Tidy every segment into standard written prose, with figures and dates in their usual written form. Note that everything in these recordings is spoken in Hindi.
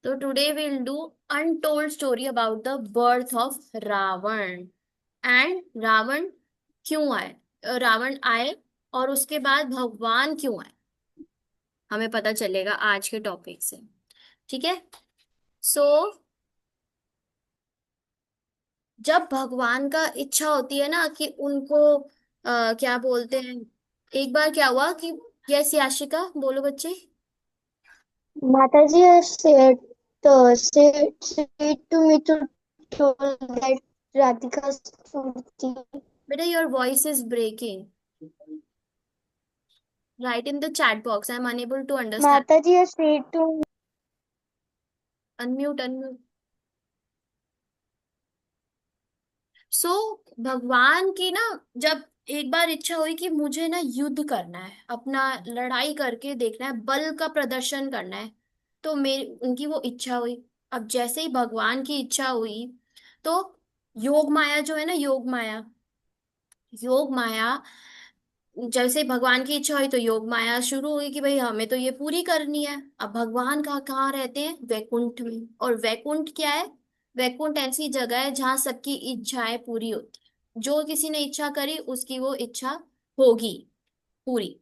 तो today will do untold story about the birth of Ravan and Ravan क्यों आए। रावण आए और उसके बाद भगवान क्यों आए, हमें पता चलेगा आज के टॉपिक से। ठीक है। सो जब भगवान का इच्छा होती है ना कि उनको क्या बोलते हैं, एक बार क्या हुआ कि, यस याशिका बोलो बच्चे। Mataji has said to me to tell that Radhika's Smriti. बेटा your voice is breaking, write in the chat box, I am unable to understand. Mataji has said to unmute unmute. So भगवान की ना, जब एक बार इच्छा हुई कि मुझे ना युद्ध करना है, अपना लड़ाई करके देखना है, बल का प्रदर्शन करना है, तो मेरी उनकी वो इच्छा हुई। अब जैसे ही भगवान की इच्छा हुई तो योग माया जो है ना, योग माया, योग माया, जैसे ही भगवान की इच्छा हुई तो योग माया शुरू हुई कि भाई हमें तो ये पूरी करनी है। अब भगवान कहाँ रहते हैं? वैकुंठ में। और वैकुंठ क्या है? वैकुंठ ऐसी जगह है जहाँ सबकी इच्छाएं पूरी होती है, जो किसी ने इच्छा करी उसकी वो इच्छा होगी पूरी।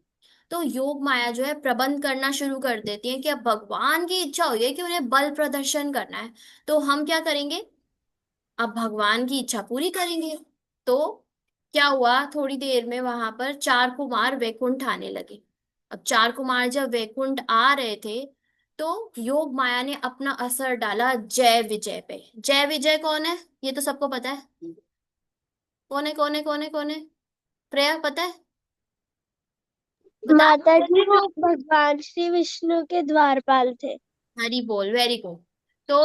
तो योग माया जो है प्रबंध करना शुरू कर देती है कि अब भगवान की इच्छा हुई है कि उन्हें बल प्रदर्शन करना है, तो हम क्या करेंगे, अब भगवान की इच्छा पूरी करेंगे। तो क्या हुआ, थोड़ी देर में वहां पर चार कुमार वैकुंठ आने लगे। अब चार कुमार जब वैकुंठ आ रहे थे तो योग माया ने अपना असर डाला जय विजय पे। जय विजय कौन है? ये तो सबको पता है। कौन है कौन है कौन है कौन है? प्रिया पता है? बता दो। माताजी वो भगवान श्री विष्णु के द्वारपाल थे। हरी बोल, वेरी गुड। तो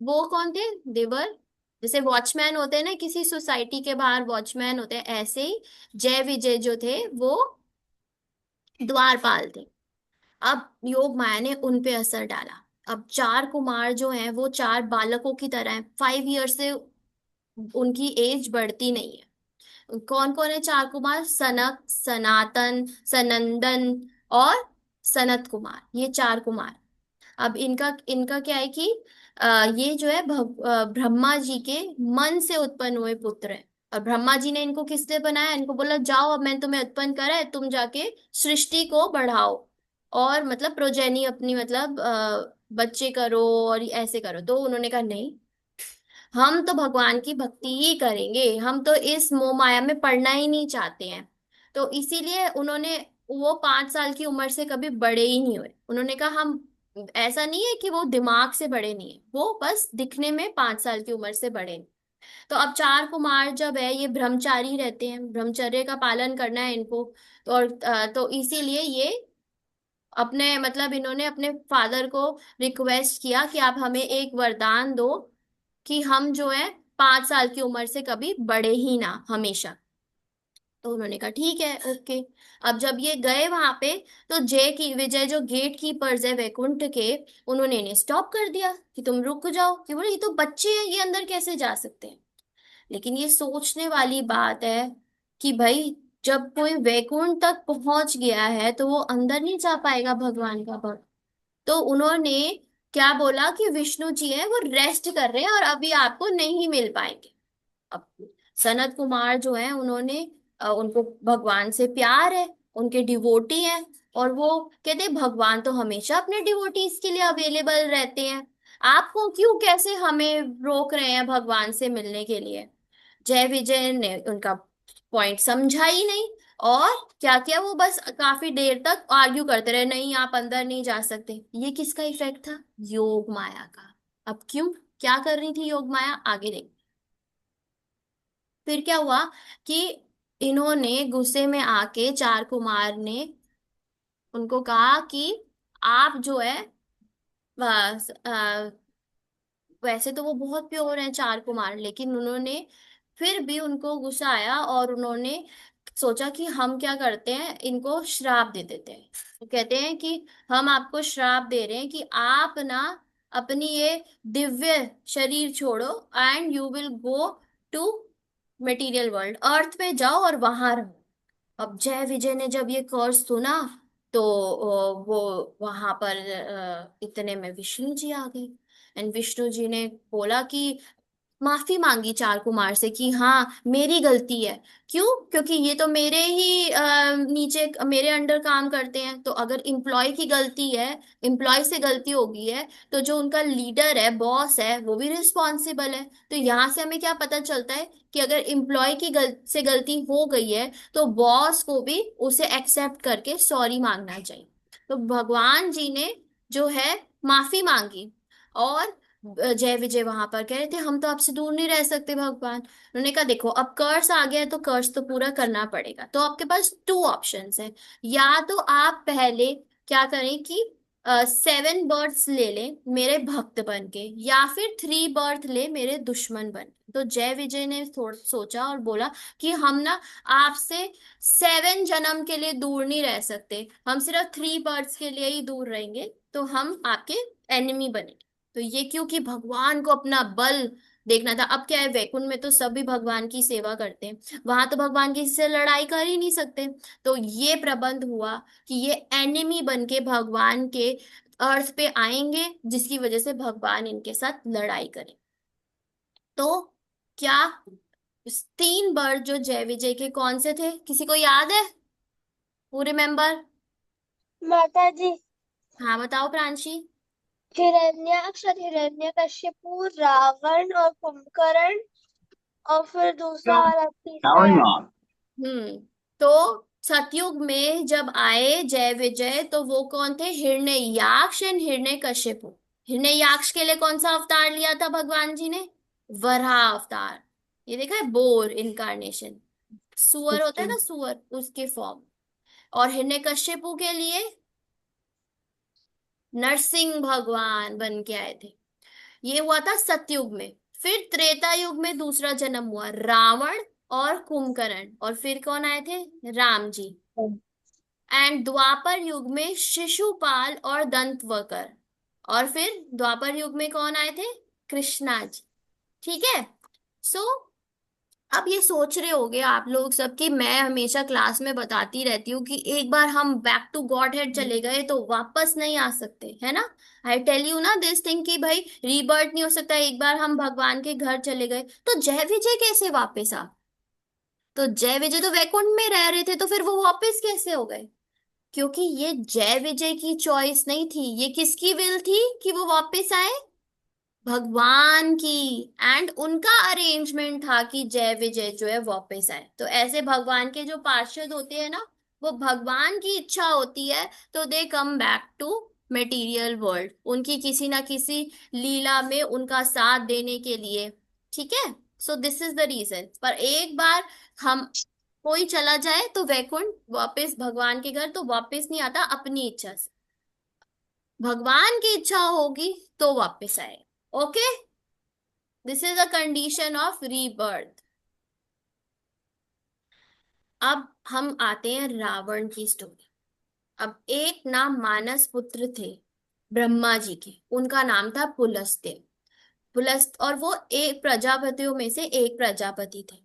वो कौन थे? देवर। जैसे वॉचमैन होते हैं ना, किसी सोसाइटी के बाहर वॉचमैन होते हैं, ऐसे ही जय विजय जो थे वो द्वारपाल थे। अब योग माया ने उन पे असर डाला। अब चार कुमार जो हैं वो चार बालकों की तरह हैं, 5 ईयर से उनकी एज बढ़ती नहीं है। कौन कौन है चार कुमार? सनक, सनातन, सनंदन और सनत कुमार, ये चार कुमार। अब इनका इनका क्या है कि ये जो है ब्रह्मा जी के मन से उत्पन्न हुए पुत्र हैं। और ब्रह्मा जी ने इनको किस लिए बनाया? इनको बोला जाओ, अब मैंने तुम्हें उत्पन्न करा है, तुम जाके सृष्टि को बढ़ाओ और मतलब प्रोजेनी अपनी मतलब बच्चे करो और ऐसे करो। तो उन्होंने कहा नहीं, हम तो भगवान की भक्ति ही करेंगे, हम तो इस मोह माया में पड़ना ही नहीं चाहते हैं। तो इसीलिए उन्होंने, वो 5 साल की उम्र से कभी बड़े ही नहीं हुए। उन्होंने कहा हम, ऐसा नहीं है कि वो दिमाग से बड़े नहीं है, वो बस दिखने में 5 साल की उम्र से बड़े हैं। तो अब चार कुमार जब है ये ब्रह्मचारी रहते हैं, ब्रह्मचर्य का पालन करना है इनको। तो और तो इसीलिए ये अपने मतलब इन्होंने अपने फादर को रिक्वेस्ट किया कि आप हमें एक वरदान दो कि हम जो है 5 साल की उम्र से कभी बड़े ही ना हमेशा। तो उन्होंने कहा ठीक है, ओके। अब जब ये गए वहां पे तो जय की विजय जो गेट कीपर्स है वैकुंठ के, उन्होंने इन्हें स्टॉप कर दिया कि तुम रुक जाओ, कि बोले ये तो बच्चे हैं, ये अंदर कैसे जा सकते हैं। लेकिन ये सोचने वाली बात है कि भाई जब कोई वैकुंठ तक पहुंच गया है तो वो अंदर नहीं जा पाएगा भगवान का भक्त। तो उन्होंने क्या बोला कि विष्णु जी हैं वो रेस्ट कर रहे हैं और अभी आपको नहीं मिल पाएंगे। अब सनत कुमार जो है उन्होंने उनको भगवान से प्यार है, उनके डिवोटी हैं, और वो कहते हैं भगवान तो हमेशा अपने डिवोटीज के लिए अवेलेबल रहते हैं, आपको क्यों कैसे हमें रोक रहे हैं भगवान से मिलने के लिए। जय विजय ने उनका पॉइंट समझा ही नहीं, और क्या किया, वो बस काफी देर तक आर्ग्यू करते रहे, नहीं आप अंदर नहीं जा सकते। ये किसका इफेक्ट था? योग माया का। अब क्यों, क्या कर रही थी योग माया, आगे देख। फिर क्या हुआ कि इन्होंने गुस्से में आके चार कुमार ने उनको कहा कि आप जो है बस, वैसे तो वो बहुत प्योर हैं चार कुमार, लेकिन उन्होंने फिर भी उनको गुस्सा आया और उन्होंने सोचा कि हम क्या करते हैं, इनको श्राप दे देते हैं। वो कहते हैं कि हम आपको श्राप दे रहे हैं कि आप ना अपनी ये दिव्य शरीर छोड़ो and you will go to material world, earth पे जाओ और वहां रहो। अब जय विजय ने जब ये कर्स सुना तो वो वहां पर इतने में विष्णु जी आ गए। एंड विष्णु जी ने बोला कि माफी मांगी चार कुमार से कि हाँ मेरी गलती है। क्यों? क्योंकि ये तो मेरे ही नीचे मेरे अंडर काम करते हैं, तो अगर एम्प्लॉय की गलती है, एम्प्लॉय से गलती हो गई है, तो जो उनका लीडर है, बॉस है, वो भी रिस्पॉन्सिबल है। तो यहाँ से हमें क्या पता चलता है कि अगर एम्प्लॉय की से गलती हो गई है, तो बॉस को भी उसे एक्सेप्ट करके सॉरी मांगना चाहिए। तो भगवान जी ने जो है माफी मांगी। और जय विजय वहां पर कह रहे थे हम तो आपसे दूर नहीं रह सकते भगवान। उन्होंने कहा देखो अब कर्ज आ गया है तो कर्ज तो पूरा करना पड़ेगा। तो आपके पास टू ऑप्शंस है, या तो आप पहले क्या करें कि 7 बर्ड्स ले लें मेरे भक्त बन के, या फिर 3 बर्थ ले मेरे दुश्मन बन के। तो जय विजय ने थोड़ा सोचा और बोला कि हम ना आपसे 7 जन्म के लिए दूर नहीं रह सकते, हम सिर्फ 3 बर्ड्स के लिए ही दूर रहेंगे, तो हम आपके एनिमी बने। तो ये क्योंकि भगवान को अपना बल देखना था। अब क्या है, वैकुंठ में तो सभी भगवान की सेवा करते हैं, वहां तो भगवान किसी से लड़ाई कर ही नहीं सकते। तो ये प्रबंध हुआ कि ये एनिमी बन के भगवान के अर्थ पे आएंगे, जिसकी वजह से भगवान इनके साथ लड़ाई करें। तो क्या 3 बर्ड जो जय विजय के कौन से थे, किसी को याद है? पूरे मेंबर। माता जी, हाँ बताओ प्रांशी। हिरण्याक्ष और हिरण्यकश्यपु, रावण और कुंभकर्ण, और फिर दूसरा वाला तीसरा Powering याद। on. तो सतयुग में जब आए जय विजय, तो वो कौन थे? हिरण्ययाक्ष एंड हिरण्यकशिपु। हिरण्ययाक्ष के लिए कौन सा अवतार लिया था भगवान जी ने? वराह अवतार। ये देखा है, बोर इनकारनेशन, सुअर होता है ना, सुअर, उसके फॉर्म। और हिरण्यकशिपु के लिए नरसिंह भगवान बन के आए थे। ये हुआ था सतयुग में। फिर त्रेता युग में दूसरा जन्म हुआ रावण और कुंभकर्ण, और फिर कौन आए थे? राम जी। एंड द्वापर युग में शिशुपाल और दंतवक्र। और फिर द्वापर युग में कौन आए थे? कृष्णा जी। ठीक है। सो अब ये सोच रहे होगे आप लोग सब कि मैं हमेशा क्लास में बताती रहती हूँ कि एक बार हम बैक टू गॉड हेड चले गए तो वापस नहीं आ सकते, है ना। आई टेल यू ना दिस थिंग कि भाई रीबर्थ नहीं हो सकता, एक बार हम भगवान के घर चले गए तो जय विजय कैसे वापस आ? तो जय विजय तो वैकुंठ में रह रहे थे, तो फिर वो वापस कैसे हो गए? क्योंकि ये जय विजय की चॉइस नहीं थी, ये किसकी विल थी कि वो वापस आए? भगवान की। एंड उनका अरेंजमेंट था कि जय विजय जो है वापस आए। तो ऐसे भगवान के जो पार्षद होते हैं ना, वो भगवान की इच्छा होती है तो they come back to material world, उनकी किसी ना किसी लीला में उनका साथ देने के लिए। ठीक है। So this is the reason. पर एक बार हम कोई चला जाए तो वैकुंठ वापस भगवान के घर तो वापस नहीं आता अपनी इच्छा से, भगवान की इच्छा होगी तो वापस आए। Okay. This is a condition of rebirth. अब हम आते हैं रावण की स्टोरी। अब एक ना मानस पुत्र थे ब्रह्मा जी के, उनका नाम था पुलस्त्य। पुलस्त, और वो एक प्रजापतियों में से एक प्रजापति थे।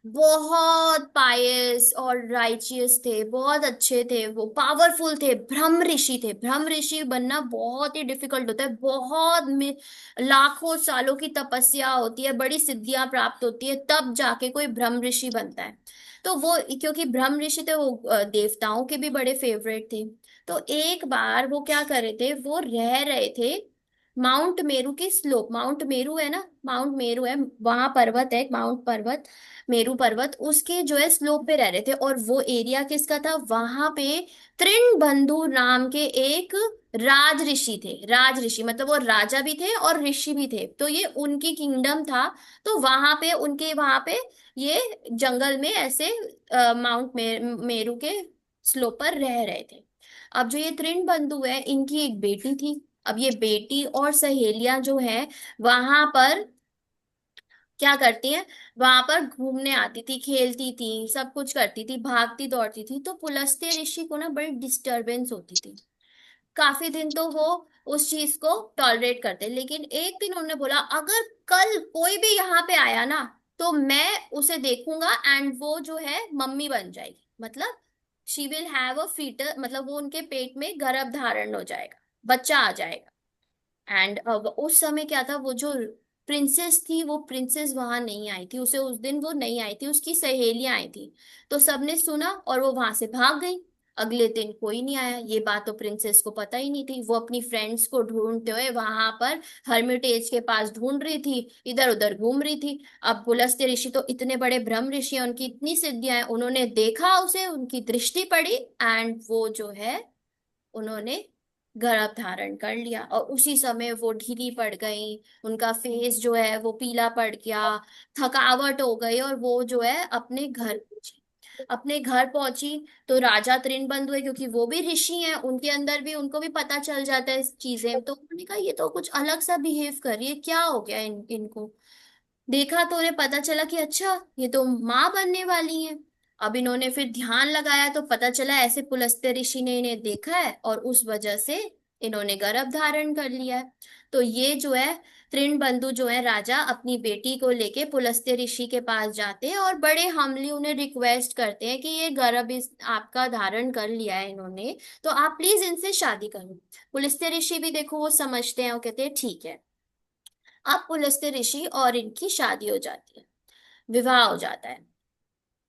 बहुत पायस और राइचियस थे, बहुत अच्छे थे, वो पावरफुल थे, ब्रह्म ऋषि थे। ब्रह्म ऋषि बनना बहुत ही डिफिकल्ट होता है, बहुत लाखों सालों की तपस्या होती है, बड़ी सिद्धियां प्राप्त होती है, तब जाके कोई ब्रह्म ऋषि बनता है। तो वो क्योंकि ब्रह्म ऋषि थे, वो देवताओं के भी बड़े फेवरेट थे। तो एक बार वो क्या कर रहे थे, वो रह रहे थे माउंट मेरू के स्लोप, माउंट मेरू है ना, माउंट मेरू है वहां, पर्वत है एक माउंट पर्वत, मेरू पर्वत, उसके जो है स्लोप पे रह रहे थे। और वो एरिया किसका था? वहां पे तृणबंधु नाम के एक राज ऋषि थे। राज ऋषि मतलब वो राजा भी थे और ऋषि भी थे, तो ये उनकी किंगडम था। तो वहां पे उनके वहां पे ये जंगल में ऐसे माउंट मेरू के स्लोप पर रह रहे थे। अब जो ये तृणबंधु है, इनकी एक बेटी थी। अब ये बेटी और सहेलियां जो है वहां पर क्या करती हैं, वहां पर घूमने आती थी, खेलती थी, सब कुछ करती थी, भागती दौड़ती थी। तो पुलस्त्य ऋषि को ना बड़ी डिस्टरबेंस होती थी। काफी दिन तो वो उस चीज को टॉलरेट करते, लेकिन एक दिन उन्होंने बोला अगर कल कोई भी यहाँ पे आया ना, तो मैं उसे देखूंगा एंड वो जो है मम्मी बन जाएगी। मतलब she will have a fitter, मतलब वो उनके पेट में गर्भ धारण हो जाएगा, बच्चा आ जाएगा। एंड उस समय क्या था, वो जो प्रिंसेस थी वो प्रिंसेस वहां नहीं आई थी, उसे उस दिन वो नहीं आई थी, उसकी सहेलियां आई थी। तो सबने सुना और वो वहां से भाग गई। अगले दिन कोई नहीं आया, ये बात तो प्रिंसेस को पता ही नहीं थी। वो अपनी फ्रेंड्स को ढूंढते हुए वहां पर हर्मिटेज के पास ढूंढ रही थी, इधर उधर घूम रही थी। अब पुलस्त्य ऋषि तो इतने बड़े ब्रह्म ऋषि हैं, उनकी इतनी सिद्धियां हैं, उन्होंने देखा उसे, उनकी दृष्टि पड़ी, एंड वो जो है उन्होंने गर्भ धारण कर लिया। और उसी समय वो ढीली पड़ गई, उनका फेस जो है वो पीला पड़ गया, थकावट हो गई, और वो जो है अपने घर पहुंची। अपने घर पहुंची तो राजा तृणबंधु हुए, क्योंकि वो भी ऋषि हैं, उनके अंदर भी, उनको भी पता चल जाता है इस चीजें। तो उन्होंने कहा ये तो कुछ अलग सा बिहेव कर रही है, क्या हो गया इनको। देखा तो उन्हें पता चला कि अच्छा ये तो माँ बनने वाली हैं। अब इन्होंने फिर ध्यान लगाया तो पता चला ऐसे पुलस्त्य ऋषि ने इन्हें देखा है, और उस वजह से इन्होंने गर्भ धारण कर लिया है। तो ये जो है तृणबंधु जो है राजा, अपनी बेटी को लेके पुलस्त्य ऋषि के पास जाते हैं और बड़े हम्बली उन्हें रिक्वेस्ट करते हैं कि ये गर्भ इस आपका धारण कर लिया है इन्होंने, तो आप प्लीज इनसे शादी करो। पुलस्त्य ऋषि भी देखो वो समझते हैं, वो कहते हैं ठीक है। अब पुलस्त्य ऋषि और इनकी शादी हो जाती है, विवाह हो जाता है।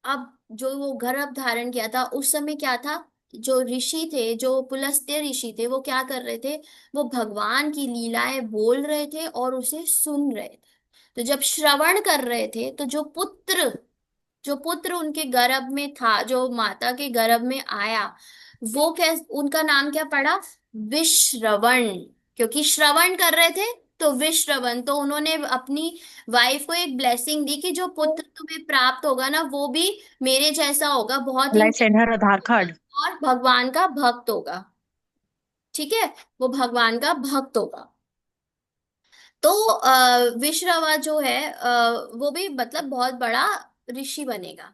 अब जो वो गर्भ धारण किया था उस समय क्या था, जो ऋषि थे, जो पुलस्त्य ऋषि थे, वो क्या कर रहे थे, वो भगवान की लीलाएं बोल रहे थे और उसे सुन रहे थे। तो जब श्रवण कर रहे थे तो जो पुत्र उनके गर्भ में था, जो माता के गर्भ में आया, वो क्या, उनका नाम क्या पड़ा, विश्रवण। क्योंकि श्रवण कर रहे थे तो विश्रवण, तो उन्होंने अपनी वाइफ को एक ब्लेसिंग दी कि जो पुत्र तुम्हें प्राप्त होगा ना वो भी मेरे जैसा होगा, बहुत ही Shall I send her Aadhaar card? और भगवान का भक्त होगा। ठीक है, वो भगवान का भक्त होगा। तो विश्रवा जो है वो भी मतलब बहुत बड़ा ऋषि बनेगा।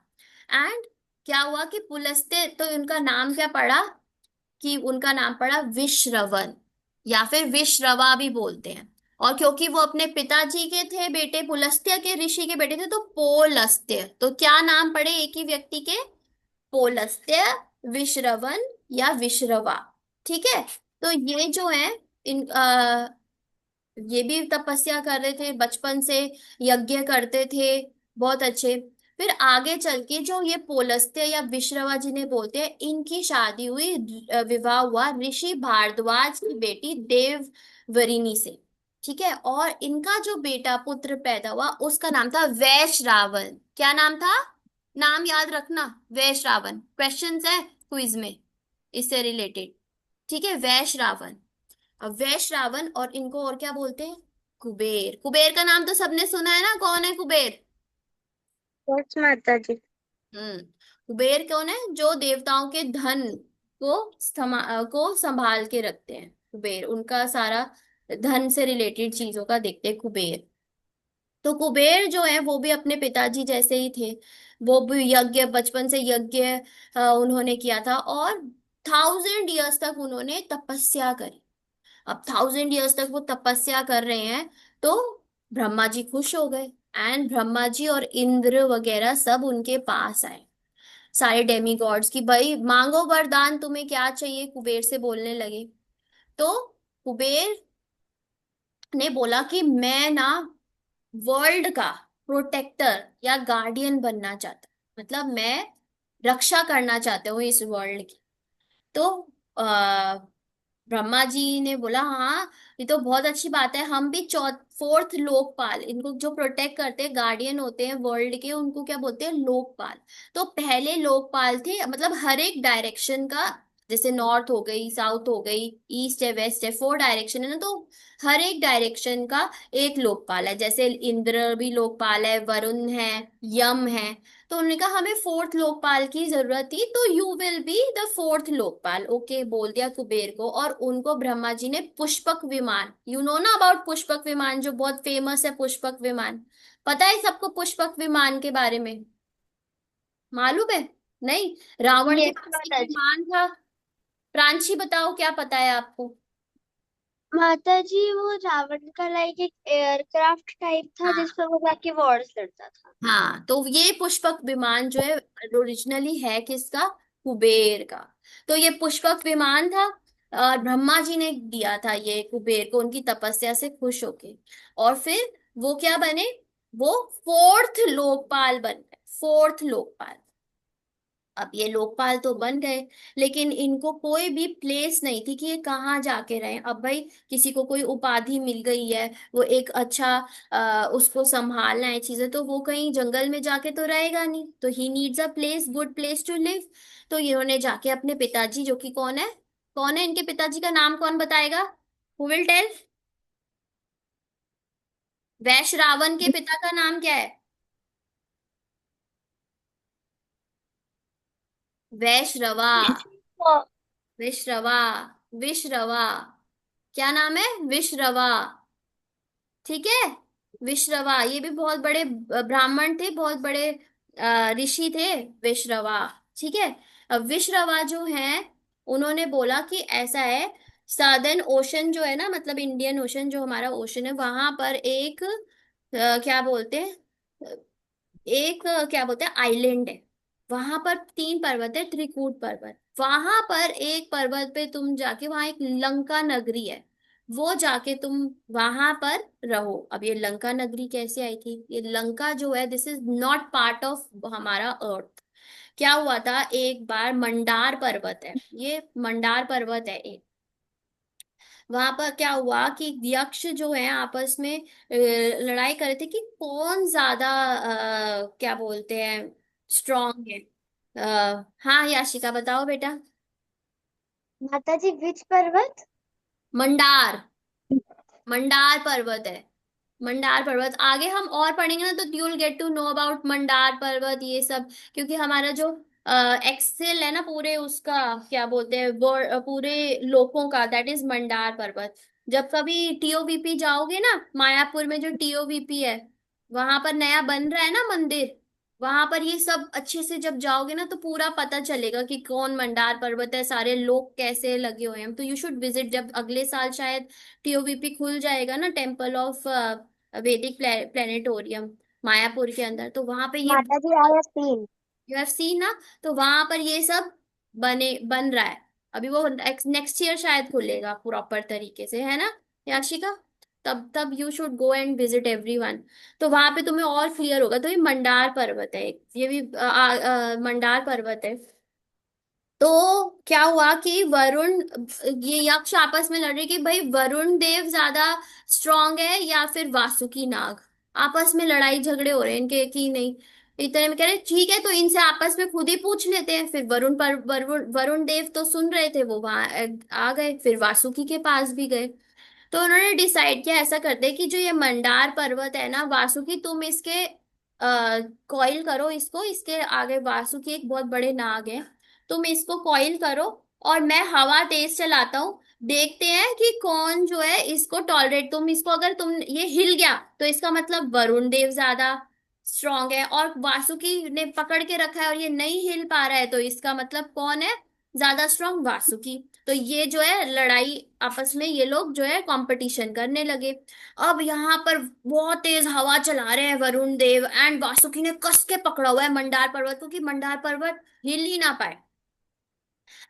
एंड क्या हुआ कि पुलस्त्य, तो उनका नाम क्या पड़ा, कि उनका नाम पड़ा विश्रवन, या फिर विश्रवा भी बोलते हैं। और क्योंकि वो अपने पिताजी के थे बेटे, पुलस्त्य के ऋषि के बेटे थे, तो पोलस्त्य, तो क्या नाम पड़े एक ही व्यक्ति के, पोलस्त्य, विश्रवन या विश्रवा। ठीक है। तो ये जो है इन ये भी तपस्या कर रहे थे बचपन से, यज्ञ करते थे, बहुत अच्छे। फिर आगे चल के जो ये पोलस्त्य या विश्रवा जिन्हें बोलते हैं, इनकी शादी हुई, विवाह हुआ ऋषि भारद्वाज की बेटी देववरिनी से। ठीक है, और इनका जो बेटा पुत्र पैदा हुआ उसका नाम था वैश्रावन। क्या नाम था, नाम याद रखना, वैश्रावन, क्वेश्चंस है क्विज में इससे रिलेटेड। ठीक है, वैश्रावन। अब वैश्रावन, और इनको और क्या बोलते हैं, कुबेर। कुबेर का नाम तो सबने सुना है ना, कौन है कुबेर। यस माता जी। कुबेर कौन है, जो देवताओं के धन को संभाल के रखते हैं, कुबेर उनका सारा धन से रिलेटेड चीजों का देखते हैं, कुबेर। तो कुबेर जो है वो भी अपने पिताजी जैसे ही थे। वो भी यज्ञ, बचपन से यज्ञ उन्होंने किया था, और 1000 years तक उन्होंने तपस्या करी। अब 1000 years तक वो तपस्या कर रहे हैं, तो ब्रह्मा जी खुश हो गए। एंड ब्रह्मा जी और इंद्र वगैरह सब उनके पास आए, सारे डेमी गॉड्स, की भाई मांगो वरदान, तुम्हें क्या चाहिए, कुबेर से बोलने लगे। तो कुबेर ने बोला कि मैं ना वर्ल्ड का प्रोटेक्टर या गार्डियन बनना चाहता, मतलब मैं रक्षा करना चाहता हूँ इस वर्ल्ड की। तो ब्रह्मा जी ने बोला हाँ, ये तो बहुत अच्छी बात है, हम भी फोर्थ लोकपाल, इनको जो प्रोटेक्ट करते हैं, गार्डियन होते हैं वर्ल्ड के, उनको क्या बोलते हैं, लोकपाल। तो पहले लोकपाल थे, मतलब हर एक डायरेक्शन का, जैसे नॉर्थ हो गई, साउथ हो गई, ईस्ट है, वेस्ट है, 4 डायरेक्शन है ना, तो हर एक डायरेक्शन का एक लोकपाल है। जैसे इंद्र भी लोकपाल है, वरुण है, यम है। तो उन्होंने कहा हमें फोर्थ लोकपाल की जरूरत थी, तो you will be the fourth Lokpal, okay बोल दिया कुबेर को। और उनको ब्रह्मा जी ने पुष्पक विमान, यू नो ना अबाउट पुष्पक विमान, जो बहुत फेमस है पुष्पक विमान, पता है सबको पुष्पक विमान के बारे में, मालूम है, नहीं। रावण के यस पास एक माता जी। विमान था, प्रांशी बताओ क्या पता है आपको। माता जी वो रावण का लाइक एक एयरक्राफ्ट टाइप था जिस हाँ, पर वो जाके वॉर्स लड़ता था। हाँ, तो ये पुष्पक विमान जो है ओरिजिनली है किसका, कुबेर का। तो ये पुष्पक विमान था, और ब्रह्मा जी ने दिया था ये कुबेर को उनकी तपस्या से खुश होके। और फिर वो क्या बने, वो फोर्थ लोकपाल बन गए, फोर्थ लोकपाल। अब ये लोकपाल तो बन गए, लेकिन इनको कोई भी प्लेस नहीं थी कि ये कहाँ जाके रहे। अब भाई किसी को कोई उपाधि मिल गई है, वो एक अच्छा उसको संभालना है चीजें, तो वो कहीं जंगल में जाके तो रहेगा नहीं, तो he needs a place, good place to live. तो इन्होंने जाके अपने पिताजी, जो कि कौन है, कौन है इनके पिताजी का नाम, कौन बताएगा, हु विल टेल। वैश रावण के पिता का नाम क्या है, वैश्रवा। हाँ, विश्रवा, विश्रवा, क्या नाम है, विश्रवा। ठीक है, विश्रवा, ये भी बहुत बड़े ब्राह्मण थे, बहुत बड़े ऋषि थे, विश्रवा। ठीक है। अब विश्रवा जो है, उन्होंने बोला कि ऐसा है, सदर्न ओशन जो है ना, मतलब इंडियन ओशन जो हमारा ओशन है, वहां पर एक क्या बोलते हैं, एक क्या बोलते हैं आइलैंड है। वहां पर तीन पर्वत है, त्रिकूट पर्वत। वहां पर एक पर्वत पे तुम जाके, वहां एक लंका नगरी है, वो जाके तुम वहां पर रहो। अब ये लंका नगरी कैसे आई थी, ये लंका जो है, this is not part of हमारा अर्थ। क्या हुआ था, एक बार मंडार पर्वत है, ये मंडार पर्वत है एक, वहां पर क्या हुआ कि यक्ष जो है आपस में लड़ाई कर रहे थे कि कौन ज्यादा क्या बोलते हैं, स्ट्रांग है। हाँ याशिका बताओ बेटा। माता जी विच पर्वत? मंडार, मंडार पर्वत है, मंडार पर्वत। आगे हम और पढ़ेंगे ना, तो you will get to know about Mandar पर्वत ये सब, क्योंकि हमारा जो एक्सेल है ना पूरे उसका, क्या बोलते हैं, पूरे लोकों का, दैट इज मंडार पर्वत। जब कभी टीओवीपी जाओगे ना, मायापुर में जो टीओवीपी है, वहां पर नया बन रहा है ना मंदिर, वहां पर ये सब अच्छे से जब जाओगे ना, तो पूरा पता चलेगा कि कौन मंडार पर्वत है, सारे लोग कैसे लगे हुए हैं। तो यू शुड विजिट, जब अगले साल शायद टीओवीपी खुल जाएगा ना, Temple of Vedic Planetarium, Mayapur के अंदर, तो वहां पे ये, माता जी I have seen. You have seen ना, तो वहां पर ये सब बन रहा है। अभी वो नेक्स्ट ईयर शायद खुलेगा प्रॉपर तरीके से, है ना याशिका। तब तब you should go and visit everyone. तो वहां पे तुम्हें और क्लियर होगा। तो ये मंडार पर्वत है एक, ये भी मंडार पर्वत है। तो क्या हुआ कि वरुण, ये यक्ष आपस में लड़ रहे कि भाई वरुण देव ज्यादा स्ट्रांग है या फिर वासुकी नाग। आपस में लड़ाई झगड़े हो रहे हैं इनके कि नहीं। इतने में कह रहे ठीक है, तो इनसे आपस में खुद ही पूछ लेते हैं। फिर वरुण देव तो सुन रहे थे, वो वहां आ गए, फिर वासुकी के पास भी गए। तो उन्होंने डिसाइड किया, ऐसा करते हैं कि जो ये मंडार पर्वत है ना, वासुकी तुम इसके कॉइल करो इसको, इसके आगे वासुकी एक बहुत बड़े नाग है, तुम इसको कॉइल करो, और मैं हवा तेज चलाता हूँ, देखते हैं कि कौन जो है इसको टॉलरेट, तुम इसको, अगर तुम ये हिल गया तो इसका मतलब वरुण देव ज्यादा स्ट्रांग है, और वासुकी ने पकड़ के रखा है और ये नहीं हिल पा रहा है, तो इसका मतलब कौन है ज्यादा स्ट्रांग, वासुकी। तो ये जो है लड़ाई, आपस में ये लोग जो है कंपटीशन करने लगे। अब यहाँ पर बहुत तेज हवा चला रहे हैं वरुण देव, एंड वासुकी ने कस के पकड़ा हुआ है मंडार पर्वत को, कि मंडार पर्वत हिल ही ना पाए।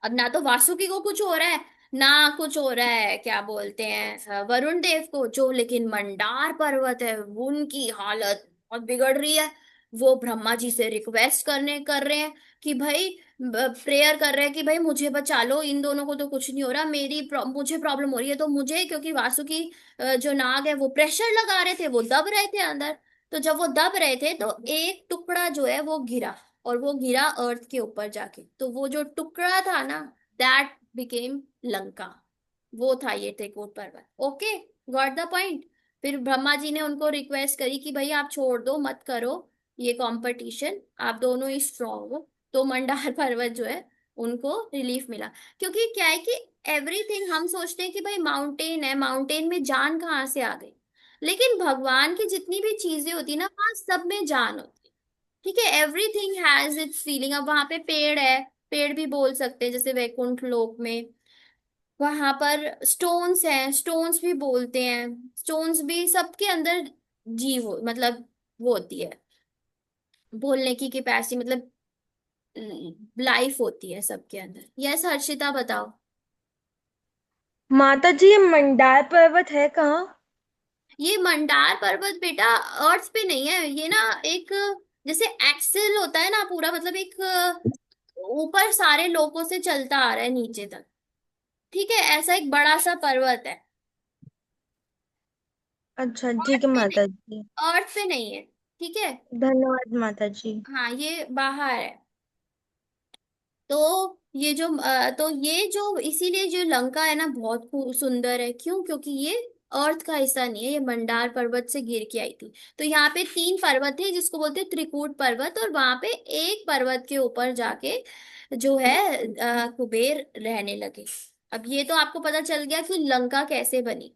अब ना तो वासुकी को कुछ हो रहा है, ना कुछ हो रहा है, क्या बोलते हैं, वरुण देव को, जो लेकिन मंडार पर्वत है उनकी हालत बहुत बिगड़ रही है। वो ब्रह्मा जी से रिक्वेस्ट कर रहे हैं कि भाई, प्रेयर कर रहे हैं कि भाई मुझे बचा लो, इन दोनों को तो कुछ नहीं हो रहा, मुझे प्रॉब्लम हो रही है, तो मुझे, क्योंकि वासुकी जो नाग है वो प्रेशर लगा रहे थे, वो दब रहे थे अंदर। तो जब वो दब रहे थे, तो एक टुकड़ा जो है वो गिरा, और वो गिरा अर्थ के ऊपर जाके, तो वो जो टुकड़ा था ना, दैट बिकेम लंका। वो था ये त्रिकूट पर्वत। Okay, got the point. फिर ब्रह्मा जी ने उनको रिक्वेस्ट करी कि भाई आप छोड़ दो, मत करो ये कंपटीशन, आप दोनों ही स्ट्रांग हो। तो मंडार पर्वत जो है, उनको रिलीफ मिला। क्योंकि क्या है कि एवरीथिंग हम सोचते हैं कि भाई माउंटेन है, माउंटेन में जान कहाँ से आ गई, लेकिन भगवान की जितनी भी चीजें होती है ना, वहां सब में जान होती है। ठीक है, एवरीथिंग हैज इट्स फीलिंग। अब वहां पे पेड़ है, पेड़ भी बोल सकते हैं, जैसे वैकुंठ लोक में वहां पर स्टोन्स हैं, स्टोन्स भी बोलते हैं। स्टोन्स भी सबके अंदर जीव मतलब वो होती है, बोलने की कैपेसिटी, मतलब लाइफ होती है सबके अंदर। यस हर्षिता बताओ। माता जी, ये मंडार पर्वत है कहाँ? ये मंडार पर्वत बेटा अर्थ पे नहीं है, ये ना एक, जैसे एक्सेल होता है ना पूरा, मतलब एक ऊपर सारे लोगों से चलता आ रहा है नीचे तक। ठीक है, ऐसा एक बड़ा सा पर्वत है। अच्छा अर्थ ठीक है पे नहीं, माता जी। अर्थ पे नहीं है। ठीक है। धन्यवाद माता जी। हाँ ये बाहर है। तो ये जो इसीलिए जो लंका है ना बहुत सुंदर है। क्यों? क्योंकि ये अर्थ का हिस्सा नहीं है, ये मंडार पर्वत से गिर के आई थी। तो यहाँ पे तीन पर्वत है जिसको बोलते हैं त्रिकूट पर्वत, और वहां पे एक पर्वत के ऊपर जाके जो है कुबेर रहने लगे। अब ये तो आपको पता चल गया कि लंका कैसे बनी।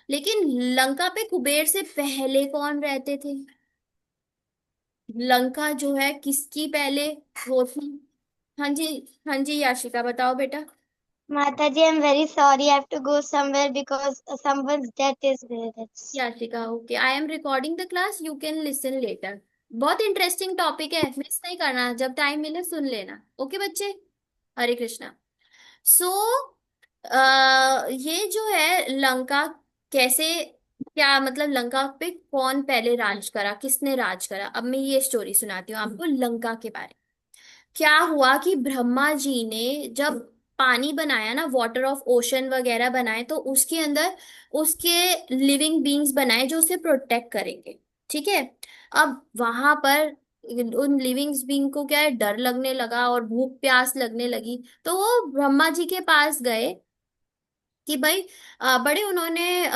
लेकिन लंका पे कुबेर से पहले कौन रहते थे? लंका जो है किसकी पहले वो थी? हाँ जी, हाँ जी याशिका बताओ बेटा। Mataji, I'm very sorry. I have to go somewhere because someone's death is there. That's Yashika okay, I am recording the class, you can listen later. बहुत इंटरेस्टिंग टॉपिक है, मिस नहीं करना, जब टाइम मिले सुन लेना। ओके बच्चे, हरे कृष्णा। सो ये जो है लंका कैसे, क्या मतलब लंका पे कौन पहले राज करा, किसने राज करा, अब मैं ये स्टोरी सुनाती हूँ आपको लंका के बारे में। क्या हुआ कि ब्रह्मा जी ने जब पानी बनाया ना, वाटर ऑफ ओशन वगैरह बनाए, तो उसके अंदर उसके लिविंग बींग्स बनाए जो उसे प्रोटेक्ट करेंगे। ठीक है। अब वहां पर उन लिविंग बींग को क्या है, डर लगने लगा और भूख प्यास लगने लगी। तो वो ब्रह्मा जी के पास गए कि भाई बड़े उन्होंने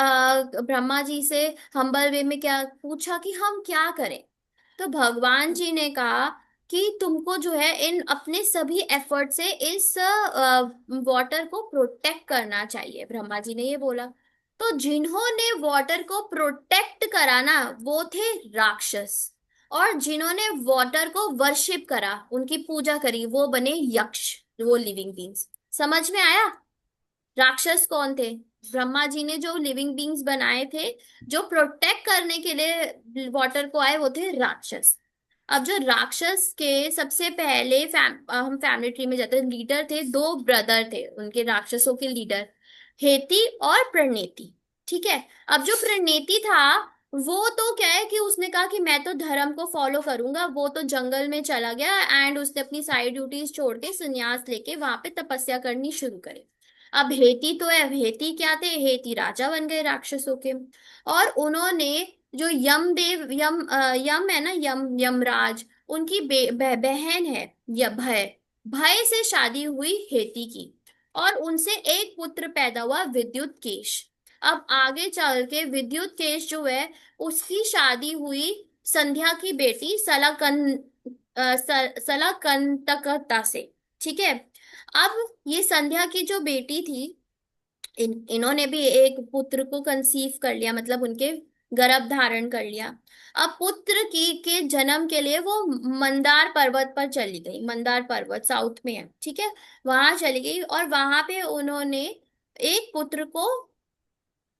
ब्रह्मा जी से हम्बल वे में क्या पूछा कि हम क्या करें। तो भगवान जी ने कहा कि तुमको जो है इन अपने सभी एफर्ट से इस वाटर को प्रोटेक्ट करना चाहिए, ब्रह्मा जी ने ये बोला। तो जिन्होंने वाटर को प्रोटेक्ट करा ना वो थे राक्षस, और जिन्होंने वाटर को वर्शिप करा, उनकी पूजा करी, वो बने यक्ष, वो लिविंग बींग्स। समझ में आया? राक्षस कौन थे? ब्रह्मा जी ने जो लिविंग बींग्स बनाए थे जो प्रोटेक्ट करने के लिए वाटर को आए, वो थे राक्षस। अब जो राक्षस के सबसे पहले हम फैमिली ट्री में जाते हैं, लीडर थे, दो ब्रदर थे उनके राक्षसों के लीडर, हेति और प्रणेति। ठीक है। अब जो प्रणेति था वो तो क्या है कि उसने कहा कि मैं तो धर्म को फॉलो करूंगा, वो तो जंगल में चला गया एंड उसने अपनी सारी ड्यूटीज छोड़ के संन्यास लेके वहां पे तपस्या करनी शुरू करी। अब हेती तो है, हेती क्या थे, हेती राजा बन गए राक्षसों के। और उन्होंने जो यमदेव यम है ना, यमराज, उनकी बहन है भय, भय से शादी हुई हेती की, और उनसे एक पुत्र पैदा हुआ विद्युत केश। अब आगे चल के विद्युत केश जो है उसकी शादी हुई संध्या की बेटी सलाकंतकता से। ठीक है। अब ये संध्या की जो बेटी थी, इन्होंने भी एक पुत्र को कंसीव कर लिया, मतलब उनके गर्भ धारण कर लिया। अब पुत्र की के जन्म के लिए वो मंदार पर्वत पर चली गई, मंदार पर्वत साउथ में है। ठीक है। वहां चली गई और वहां पे उन्होंने एक पुत्र को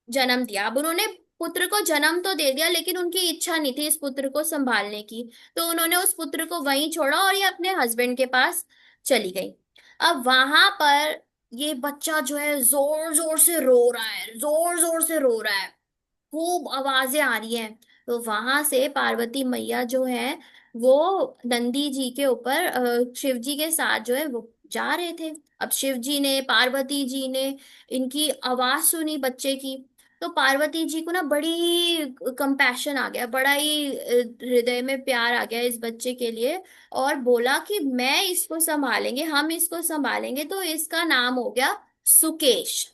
जन्म दिया। अब उन्होंने पुत्र को जन्म तो दे दिया लेकिन उनकी इच्छा नहीं थी इस पुत्र को संभालने की, तो उन्होंने उस पुत्र को वहीं छोड़ा और ये अपने हस्बैंड के पास चली गई। अब वहां पर ये बच्चा जो है जोर जोर से रो रहा है, जोर जोर से रो रहा है, खूब आवाजें आ रही हैं। तो वहां से पार्वती मैया जो है वो नंदी जी के ऊपर शिव जी के साथ जो है वो जा रहे थे। अब शिव जी ने, पार्वती जी ने इनकी आवाज सुनी बच्चे की, तो पार्वती जी को ना बड़ी कंपैशन आ गया, बड़ा ही हृदय में प्यार आ गया इस बच्चे के लिए। और बोला कि मैं इसको संभालेंगे, हम इसको संभालेंगे, तो इसका नाम हो गया सुकेश।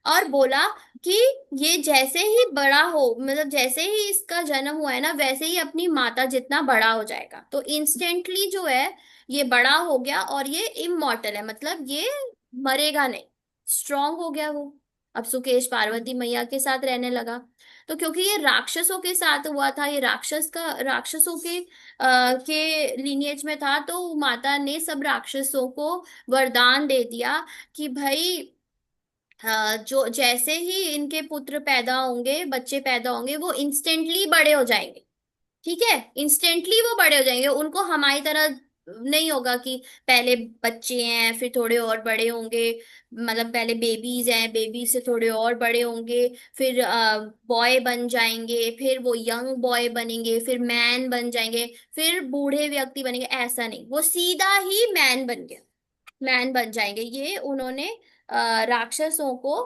और बोला कि ये जैसे ही बड़ा हो, मतलब जैसे ही इसका जन्म हुआ है ना वैसे ही अपनी माता जितना बड़ा हो जाएगा। तो इंस्टेंटली जो है ये बड़ा हो गया और ये इमॉर्टल है, मतलब ये मरेगा नहीं, स्ट्रांग हो गया वो। अब सुकेश पार्वती मैया के साथ रहने लगा। तो क्योंकि ये राक्षसों के साथ हुआ था, ये राक्षसों के लिनिएज में था, तो माता ने सब राक्षसों को वरदान दे दिया कि भाई जो जैसे ही इनके पुत्र पैदा होंगे, बच्चे पैदा होंगे, वो इंस्टेंटली बड़े हो जाएंगे। ठीक है, इंस्टेंटली वो बड़े हो जाएंगे, उनको हमारी तरह नहीं होगा कि पहले बच्चे हैं फिर थोड़े और बड़े होंगे, मतलब पहले बेबीज हैं, बेबी से थोड़े और बड़े होंगे, फिर बॉय बन जाएंगे, फिर वो यंग बॉय बनेंगे, फिर मैन बन जाएंगे, फिर बूढ़े व्यक्ति बनेंगे। ऐसा नहीं, वो सीधा ही मैन बन गया, मैन बन जाएंगे। ये उन्होंने राक्षसों को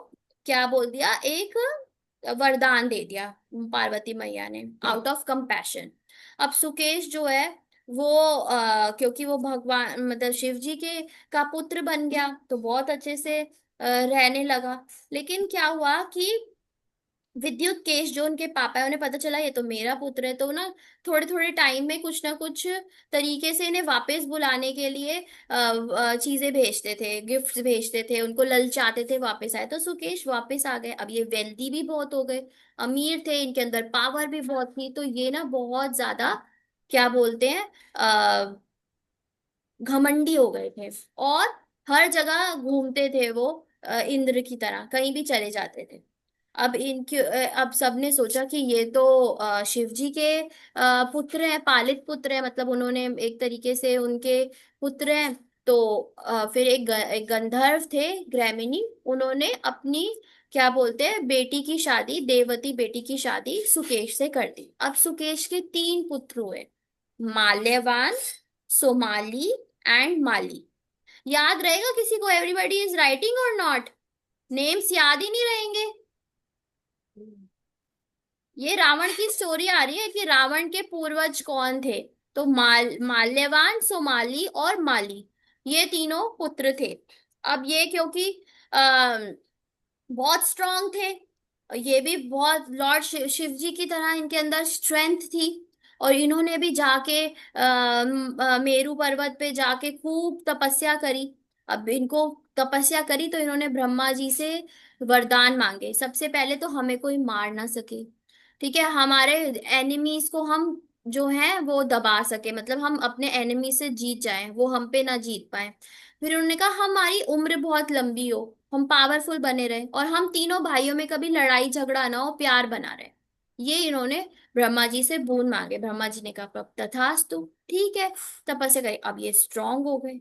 क्या बोल दिया, एक वरदान दे दिया पार्वती मैया ने, आउट ऑफ कंपैशन। अब सुकेश जो है वो क्योंकि वो भगवान मतलब शिव जी के का पुत्र बन गया तो बहुत अच्छे से रहने लगा। लेकिन क्या हुआ कि विद्युत केश जो उनके पापा है, उन्हें पता चला ये तो मेरा पुत्र है, तो ना थोड़े थोड़े टाइम में कुछ ना कुछ तरीके से इन्हें वापस बुलाने के लिए चीजें भेजते थे, गिफ्ट्स भेजते थे, उनको ललचाते थे वापस आए। तो सुकेश वापस आ गए। अब ये वेल्दी भी बहुत हो गए, अमीर थे, इनके अंदर पावर भी बहुत थी, तो ये ना बहुत ज्यादा क्या बोलते हैं घमंडी हो गए थे। और हर जगह घूमते थे वो, इंद्र की तरह कहीं भी चले जाते थे। अब इनके अब सबने सोचा कि ये तो शिव जी के पुत्र हैं, पालित पुत्र हैं, मतलब उन्होंने एक तरीके से उनके पुत्र हैं। तो फिर एक गंधर्व थे ग्रैमिनी, उन्होंने अपनी क्या बोलते हैं बेटी की शादी, देवती बेटी की शादी सुकेश से कर दी। अब सुकेश के 3 पुत्र हुए, माल्यवान, सोमाली एंड माली। याद रहेगा किसी को, एवरीबॉडी इज राइटिंग और नॉट? नेम्स याद ही नहीं रहेंगे। ये रावण की स्टोरी आ रही है कि रावण के पूर्वज कौन थे। तो माल्यवान, सोमाली और माली, ये तीनों पुत्र थे। अब ये क्योंकि बहुत स्ट्रांग थे, ये भी बहुत लॉर्ड शिव जी की तरह इनके अंदर स्ट्रेंथ थी। और इन्होंने भी जाके मेरू पर्वत पे जाके खूब तपस्या करी। अब इनको तपस्या करी तो इन्होंने ब्रह्मा जी से वरदान मांगे। सबसे पहले तो हमें कोई मार ना सके, ठीक है, हमारे एनिमीज को हम जो है वो दबा सके, मतलब हम अपने एनिमी से जीत जाएं, वो हम पे ना जीत पाए। फिर उन्होंने कहा हमारी उम्र बहुत लंबी हो, हम पावरफुल बने रहे, और हम तीनों भाइयों में कभी लड़ाई झगड़ा ना हो, प्यार बना रहे। ये इन्होंने ब्रह्मा जी से बोन मांगे। ब्रह्मा जी ने कहा तथास्तु, ठीक है, तपस्या करी। अब ये स्ट्रांग हो गए,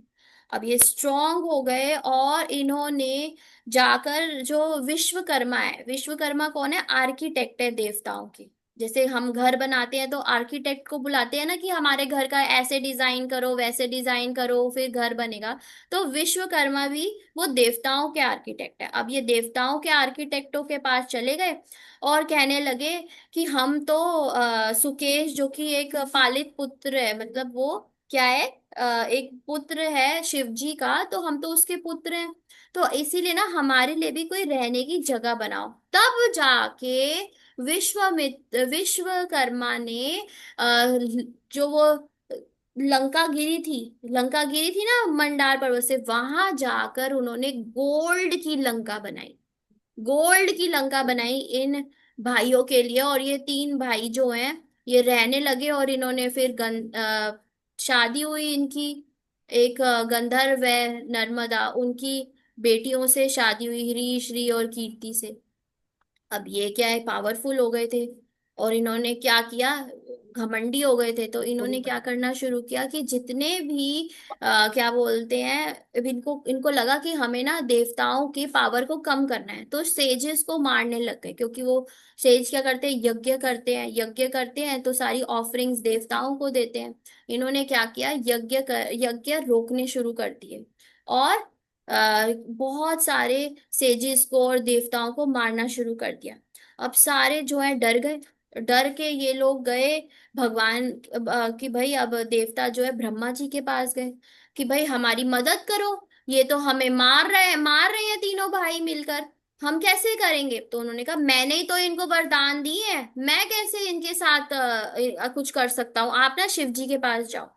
अब ये स्ट्रांग हो गए, और इन्होंने जाकर जो विश्वकर्मा है, विश्वकर्मा कौन है, आर्किटेक्ट है देवताओं की। जैसे हम घर बनाते हैं तो आर्किटेक्ट को बुलाते हैं ना कि हमारे घर का ऐसे डिजाइन करो, वैसे डिजाइन करो, फिर घर बनेगा। तो विश्वकर्मा भी वो देवताओं के आर्किटेक्ट है। अब ये देवताओं के आर्किटेक्टों के पास चले गए और कहने लगे कि हम तो सुकेश जो कि एक पालित पुत्र है, मतलब वो क्या है, एक पुत्र है शिव जी का, तो हम तो उसके पुत्र हैं, तो इसीलिए ना हमारे लिए भी कोई रहने की जगह बनाओ। तब जाके विश्वकर्मा ने जो वो लंका गिरी थी, लंका गिरी थी ना मंडार पर्वत से, वहां जाकर उन्होंने गोल्ड की लंका बनाई, गोल्ड की लंका बनाई इन भाइयों के लिए। और ये 3 भाई जो हैं ये रहने लगे, और इन्होंने फिर शादी हुई इनकी, एक गंधर्व है नर्मदा, उनकी बेटियों से शादी हुई, ह्री श्री और कीर्ति से। अब ये क्या है, पावरफुल हो गए थे, और इन्होंने क्या किया, घमंडी हो गए थे, तो इन्होंने क्या करना शुरू किया कि जितने भी क्या बोलते हैं, अब इनको इनको लगा कि हमें ना देवताओं की पावर को कम करना है, तो सेजेस को मारने लग गए। क्योंकि वो सेज क्या करते हैं, यज्ञ करते हैं, यज्ञ करते हैं तो सारी ऑफरिंग्स देवताओं को देते हैं। इन्होंने क्या किया, यज्ञ रोकने शुरू कर दिए, और बहुत सारे सेजिस को और देवताओं को मारना शुरू कर दिया। अब सारे जो है डर गए, डर के ये लोग गए भगवान कि भाई, अब देवता जो है ब्रह्मा जी के पास गए कि भाई हमारी मदद करो, ये तो हमें मार रहे हैं तीनों भाई मिलकर, हम कैसे करेंगे। तो उन्होंने कहा मैंने ही तो इनको वरदान दिए हैं, मैं कैसे इनके साथ कुछ कर सकता हूँ, आप ना शिव जी के पास जाओ।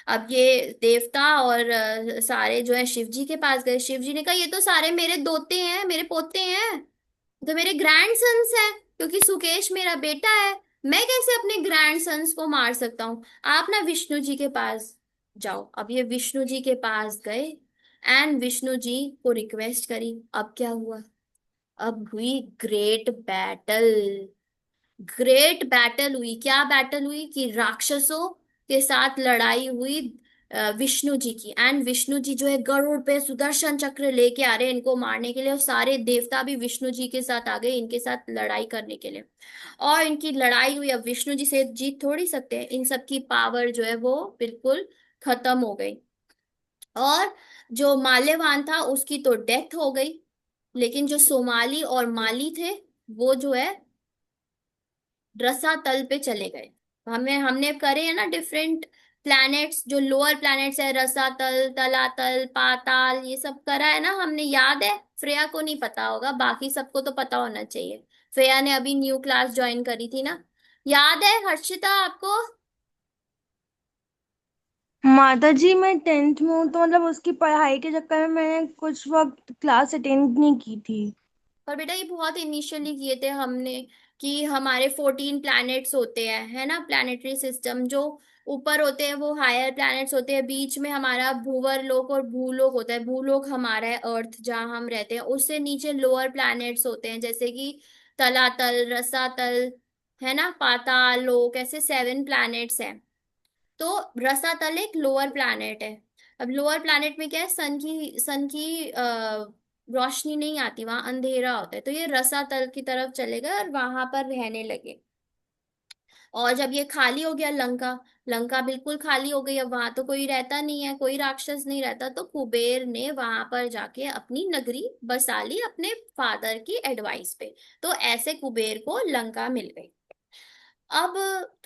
अब ये देवता और सारे जो है शिव जी के पास गए। शिव जी ने कहा ये तो सारे मेरे दोते हैं, मेरे पोते हैं, तो मेरे ग्रैंड सन्स हैं, क्योंकि सुकेश मेरा बेटा है, मैं कैसे अपने ग्रैंड सन्स को मार सकता हूँ, आप ना विष्णु जी के पास जाओ। अब ये विष्णु जी के पास गए, एंड विष्णु जी को रिक्वेस्ट करी। अब क्या हुआ, अब हुई ग्रेट बैटल। ग्रेट बैटल हुई, क्या बैटल हुई कि राक्षसों के साथ लड़ाई हुई, विष्णु जी की। एंड विष्णु जी जो है गरुड़ पे सुदर्शन चक्र लेके आ रहे हैं इनको मारने के लिए, और सारे देवता भी विष्णु जी के साथ आ गए इनके साथ लड़ाई करने के लिए। और इनकी लड़ाई हुई, अब विष्णु जी से जीत थोड़ी सकते हैं, इन सबकी पावर जो है वो बिल्कुल खत्म हो गई। और जो माल्यवान था उसकी तो डेथ हो गई, लेकिन जो सोमाली और माली थे वो जो है रसातल पे चले गए। हमें हमने करे है ना डिफरेंट प्लैनेट्स, जो लोअर प्लैनेट्स है, रसातल, तलातल, पाताल, ये सब करा है ना हमने, याद है? श्रेया को नहीं पता होगा, बाकी सबको तो पता होना चाहिए। श्रेया ने अभी न्यू क्लास ज्वाइन करी थी ना, याद है हर्षिता आपको? माता जी मैं 10th में हूँ, तो मतलब उसकी पढ़ाई के चक्कर में मैंने कुछ वक्त क्लास अटेंड नहीं की थी। पर बेटा ये बहुत इनिशियली किए थे हमने, कि हमारे 14 प्लैनेट्स होते हैं, है ना, प्लैनेटरी सिस्टम। जो ऊपर होते हैं वो हायर प्लैनेट्स होते हैं, बीच में हमारा भूवर लोक और भूलोक होता है। भूलोक हमारा है अर्थ जहाँ हम रहते हैं, उससे नीचे लोअर प्लैनेट्स होते हैं, जैसे कि तलातल, रसातल, है ना, पाताल लोक, ऐसे 7 प्लैनेट्स हैं। तो रसातल एक लोअर प्लैनेट है। अब लोअर प्लैनेट में क्या है, सन की रोशनी नहीं आती, वहां अंधेरा होता है, तो ये रसातल की तरफ चले गए और वहां पर रहने लगे। और जब ये खाली हो गया लंका, लंका बिल्कुल खाली हो गई, अब वहां तो कोई रहता नहीं है, कोई राक्षस नहीं रहता, तो कुबेर ने वहां पर जाके अपनी नगरी बसा ली अपने फादर की एडवाइस पे। तो ऐसे कुबेर को लंका मिल गई। अब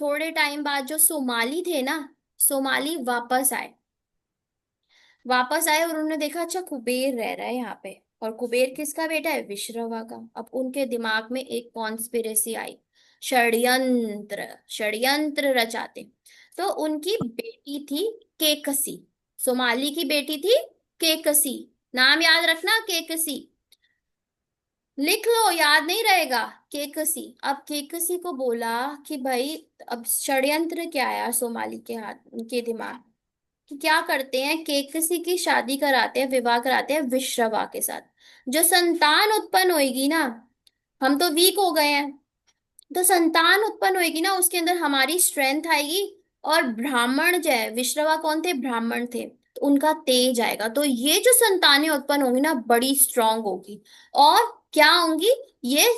थोड़े टाइम बाद जो सोमाली थे ना, सोमाली वापस आए और उन्होंने देखा अच्छा कुबेर रह रहा है यहाँ पे, और कुबेर किसका बेटा है? विश्रवा का। अब उनके दिमाग में एक कॉन्स्पिरेसी आई, षड्यंत्र, षड्यंत्र रचाते। तो उनकी बेटी थी केकसी, सोमाली की बेटी थी केकसी। नाम याद रखना, केकसी, लिख लो, याद नहीं रहेगा। केकसी। अब केकसी को बोला कि भाई, अब षड्यंत्र क्या आया सोमाली के हाथ, के दिमाग, कि क्या करते हैं, केकसी की शादी कराते हैं, विवाह कराते हैं विश्रवा के साथ। जो संतान उत्पन्न होगी ना, हम तो वीक हो गए हैं, तो संतान उत्पन्न होगी ना, उसके अंदर हमारी स्ट्रेंथ आएगी। और ब्राह्मण जो है, विश्रवा कौन थे? ब्राह्मण थे, तो उनका तेज आएगा, तो ये जो संतानें उत्पन्न होंगी ना बड़ी स्ट्रांग होगी। और क्या होंगी ये?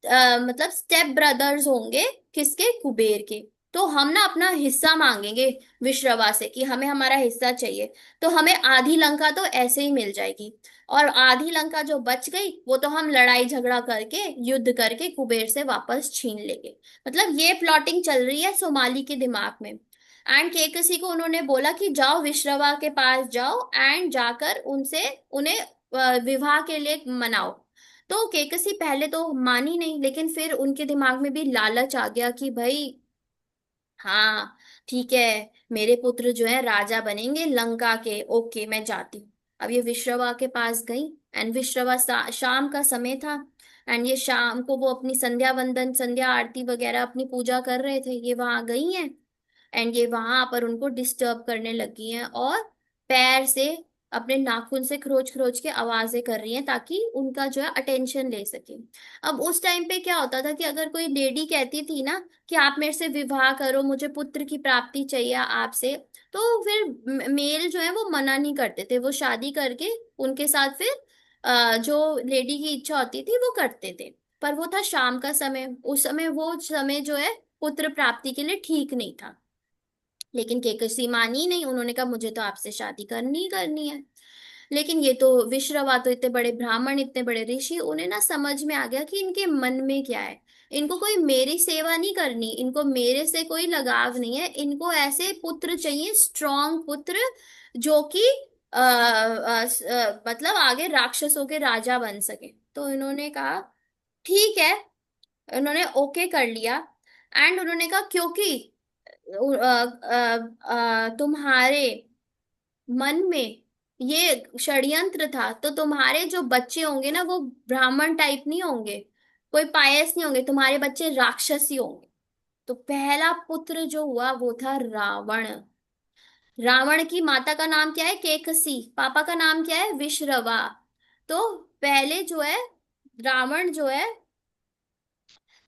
मतलब स्टेप ब्रदर्स होंगे, किसके? कुबेर के। तो हम ना अपना हिस्सा मांगेंगे विश्रवा से कि हमें हमारा हिस्सा चाहिए, तो हमें आधी लंका तो ऐसे ही मिल जाएगी। और आधी लंका जो बच गई वो तो हम लड़ाई झगड़ा करके, युद्ध करके कुबेर से वापस छीन लेंगे। मतलब ये प्लॉटिंग चल रही है सोमाली के दिमाग में। एंड केकसी को उन्होंने बोला कि जाओ विश्रवा के पास जाओ, एंड जाकर उनसे, उन्हें विवाह के लिए मनाओ। तो केकसी पहले तो मानी नहीं, लेकिन फिर उनके दिमाग में भी लालच आ गया कि भाई हाँ ठीक है, मेरे पुत्र जो है राजा बनेंगे लंका के, ओके मैं जाती हूँ। अब ये विश्रवा के पास गई, एंड विश्रवा शाम का समय था, एंड ये शाम को वो अपनी संध्या वंदन, संध्या आरती वगैरह अपनी पूजा कर रहे थे, ये वहां गई हैं। एंड ये वहां पर उनको डिस्टर्ब करने लगी हैं, और पैर से, अपने नाखून से खरोच खरोच के आवाजें कर रही हैं, ताकि उनका जो है अटेंशन ले सके। अब उस टाइम पे क्या होता था कि अगर कोई लेडी कहती थी ना कि आप मेरे से विवाह करो, मुझे पुत्र की प्राप्ति चाहिए आपसे, तो फिर मेल जो है वो मना नहीं करते थे, वो शादी करके उनके साथ फिर जो लेडी की इच्छा होती थी वो करते थे। पर वो था शाम का समय, उस समय वो समय जो है पुत्र प्राप्ति के लिए ठीक नहीं था। लेकिन केकसी मानी नहीं, उन्होंने कहा मुझे तो आपसे शादी करनी ही करनी है। लेकिन ये तो विश्रवा तो इतने बड़े ब्राह्मण, इतने बड़े ऋषि, उन्हें ना समझ में आ गया कि इनके मन में क्या है। इनको कोई मेरी सेवा नहीं करनी, इनको मेरे से कोई लगाव नहीं है, इनको ऐसे पुत्र चाहिए, स्ट्रॉन्ग पुत्र, जो कि मतलब आगे राक्षसों के राजा बन सके। तो इन्होंने कहा ठीक है, उन्होंने ओके कर लिया। एंड उन्होंने कहा क्योंकि तुम्हारे मन में ये षड्यंत्र था, तो तुम्हारे जो बच्चे होंगे ना वो ब्राह्मण टाइप नहीं होंगे, कोई पायस नहीं होंगे, तुम्हारे बच्चे राक्षसी होंगे। तो पहला पुत्र जो हुआ वो था रावण। रावण की माता का नाम क्या है? केकसी। पापा का नाम क्या है? विश्रवा। तो पहले जो है रावण जो है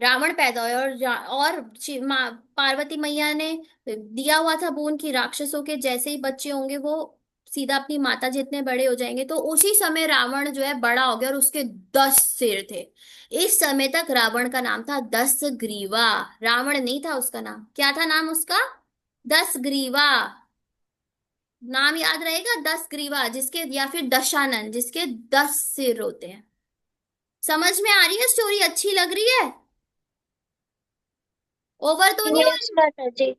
रावण पैदा हुआ और पार्वती मैया ने दिया हुआ था बोन की राक्षसों के जैसे ही बच्चे होंगे वो सीधा अपनी माता जितने बड़े हो जाएंगे। तो उसी समय रावण जो है बड़ा हो गया और उसके 10 सिर थे। इस समय तक रावण का नाम था 10 ग्रीवा। रावण नहीं था उसका नाम, क्या था नाम उसका? 10 ग्रीवा। नाम याद रहेगा, 10 ग्रीवा, जिसके, या फिर दशानन, जिसके 10 सिर होते हैं। समझ में आ रही है? स्टोरी अच्छी लग रही है? ओवर तो नहीं हो यस रही? माता जी।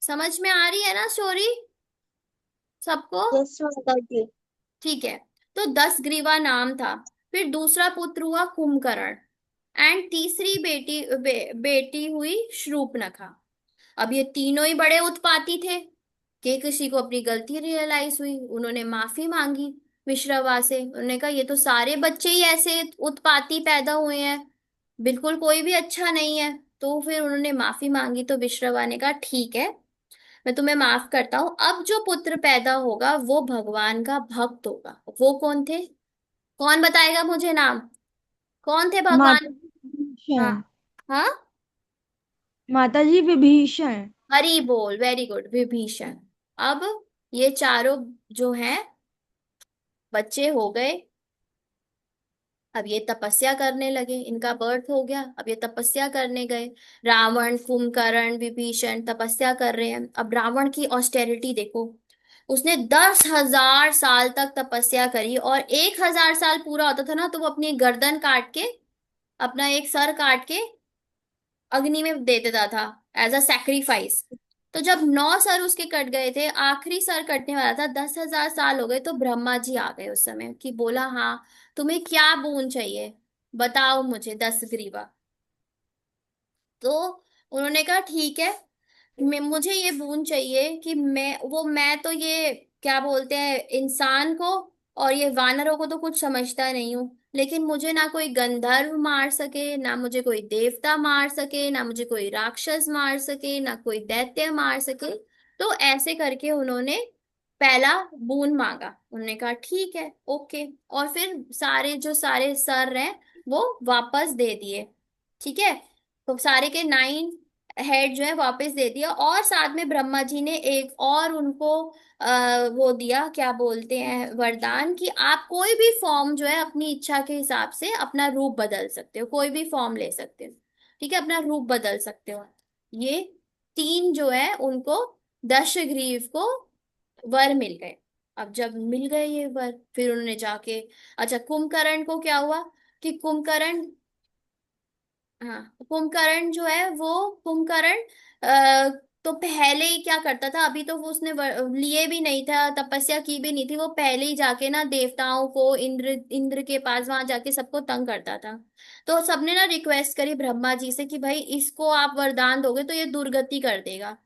समझ में आ रही है ना स्टोरी सबको? यस माता जी। ठीक है। तो 10 ग्रीवा नाम था। फिर दूसरा पुत्र हुआ कुंभकर्ण। एंड तीसरी बेटी हुई शूर्पणखा। अब ये तीनों ही बड़े उत्पाती थे कि किसी को अपनी गलती रियलाइज हुई, उन्होंने माफी मांगी विश्रवा से। उन्होंने कहा ये तो सारे बच्चे ही ऐसे उत्पाती पैदा हुए हैं, बिल्कुल कोई भी अच्छा नहीं है। तो फिर उन्होंने माफी मांगी तो विश्रवा ने कहा ठीक है, मैं तुम्हें माफ करता हूँ। अब जो पुत्र पैदा होगा वो भगवान का भक्त होगा। वो कौन थे? कौन बताएगा मुझे नाम? कौन थे भगवान? माता जी हाँ। विभीषण। हाँ। माता जी विभीषण। हरि बोल, वेरी गुड, विभीषण। अब ये चारों जो हैं बच्चे हो गए। अब ये तपस्या करने लगे, इनका बर्थ हो गया, अब ये तपस्या करने गए। रावण, कुंभकर्ण, विभीषण तपस्या कर रहे हैं। अब रावण की ऑस्टेरिटी देखो। उसने 10,000 साल तक तपस्या करी, और 1,000 साल पूरा होता था ना तो वो अपनी गर्दन काट के, अपना एक सर काट के अग्नि में दे देता था एज अ सैक्रिफाइस। तो जब 9 सर उसके कट गए थे, आखिरी सर कटने वाला था, 10,000 साल हो गए, तो ब्रह्मा जी आ गए उस समय कि बोला हाँ तुम्हें क्या बोन चाहिए, बताओ मुझे 10 ग्रीवा। तो उन्होंने कहा ठीक है, मुझे ये बून चाहिए कि मैं तो ये क्या बोलते हैं इंसान को और ये वानरों को तो कुछ समझता नहीं हूँ, लेकिन मुझे ना कोई गंधर्व मार सके, ना मुझे कोई देवता मार सके, ना मुझे कोई राक्षस मार सके, ना कोई दैत्य मार सके। तो ऐसे करके उन्होंने पहला बून मांगा। उन्होंने कहा ठीक है, ओके। और फिर सारे जो सारे सर हैं वो वापस दे दिए। ठीक है। तो सारे के 9 हेड जो है वापस दे दिया, और साथ में ब्रह्मा जी ने एक और उनको वो दिया, क्या बोलते हैं, वरदान, कि आप कोई भी फॉर्म जो है अपनी इच्छा के हिसाब से अपना रूप बदल सकते हो, कोई भी फॉर्म ले सकते हो। ठीक है, अपना रूप बदल सकते हो। ये तीन जो है उनको, दशग्रीव को वर मिल गए। अब जब मिल गए ये वर, फिर उन्होंने जाके, अच्छा कुंभकर्ण को क्या हुआ कि कुंभकर्ण, हाँ, कुंभकर्ण जो है वो, कुंभकर्ण तो पहले ही क्या करता था, अभी तो वो उसने लिए भी नहीं था, तपस्या की भी नहीं थी, वो पहले ही जाके ना देवताओं को, इंद्र इंद्र के पास वहां जाके सबको तंग करता था। तो सबने ना रिक्वेस्ट करी ब्रह्मा जी से कि भाई इसको आप वरदान दोगे तो ये दुर्गति कर देगा।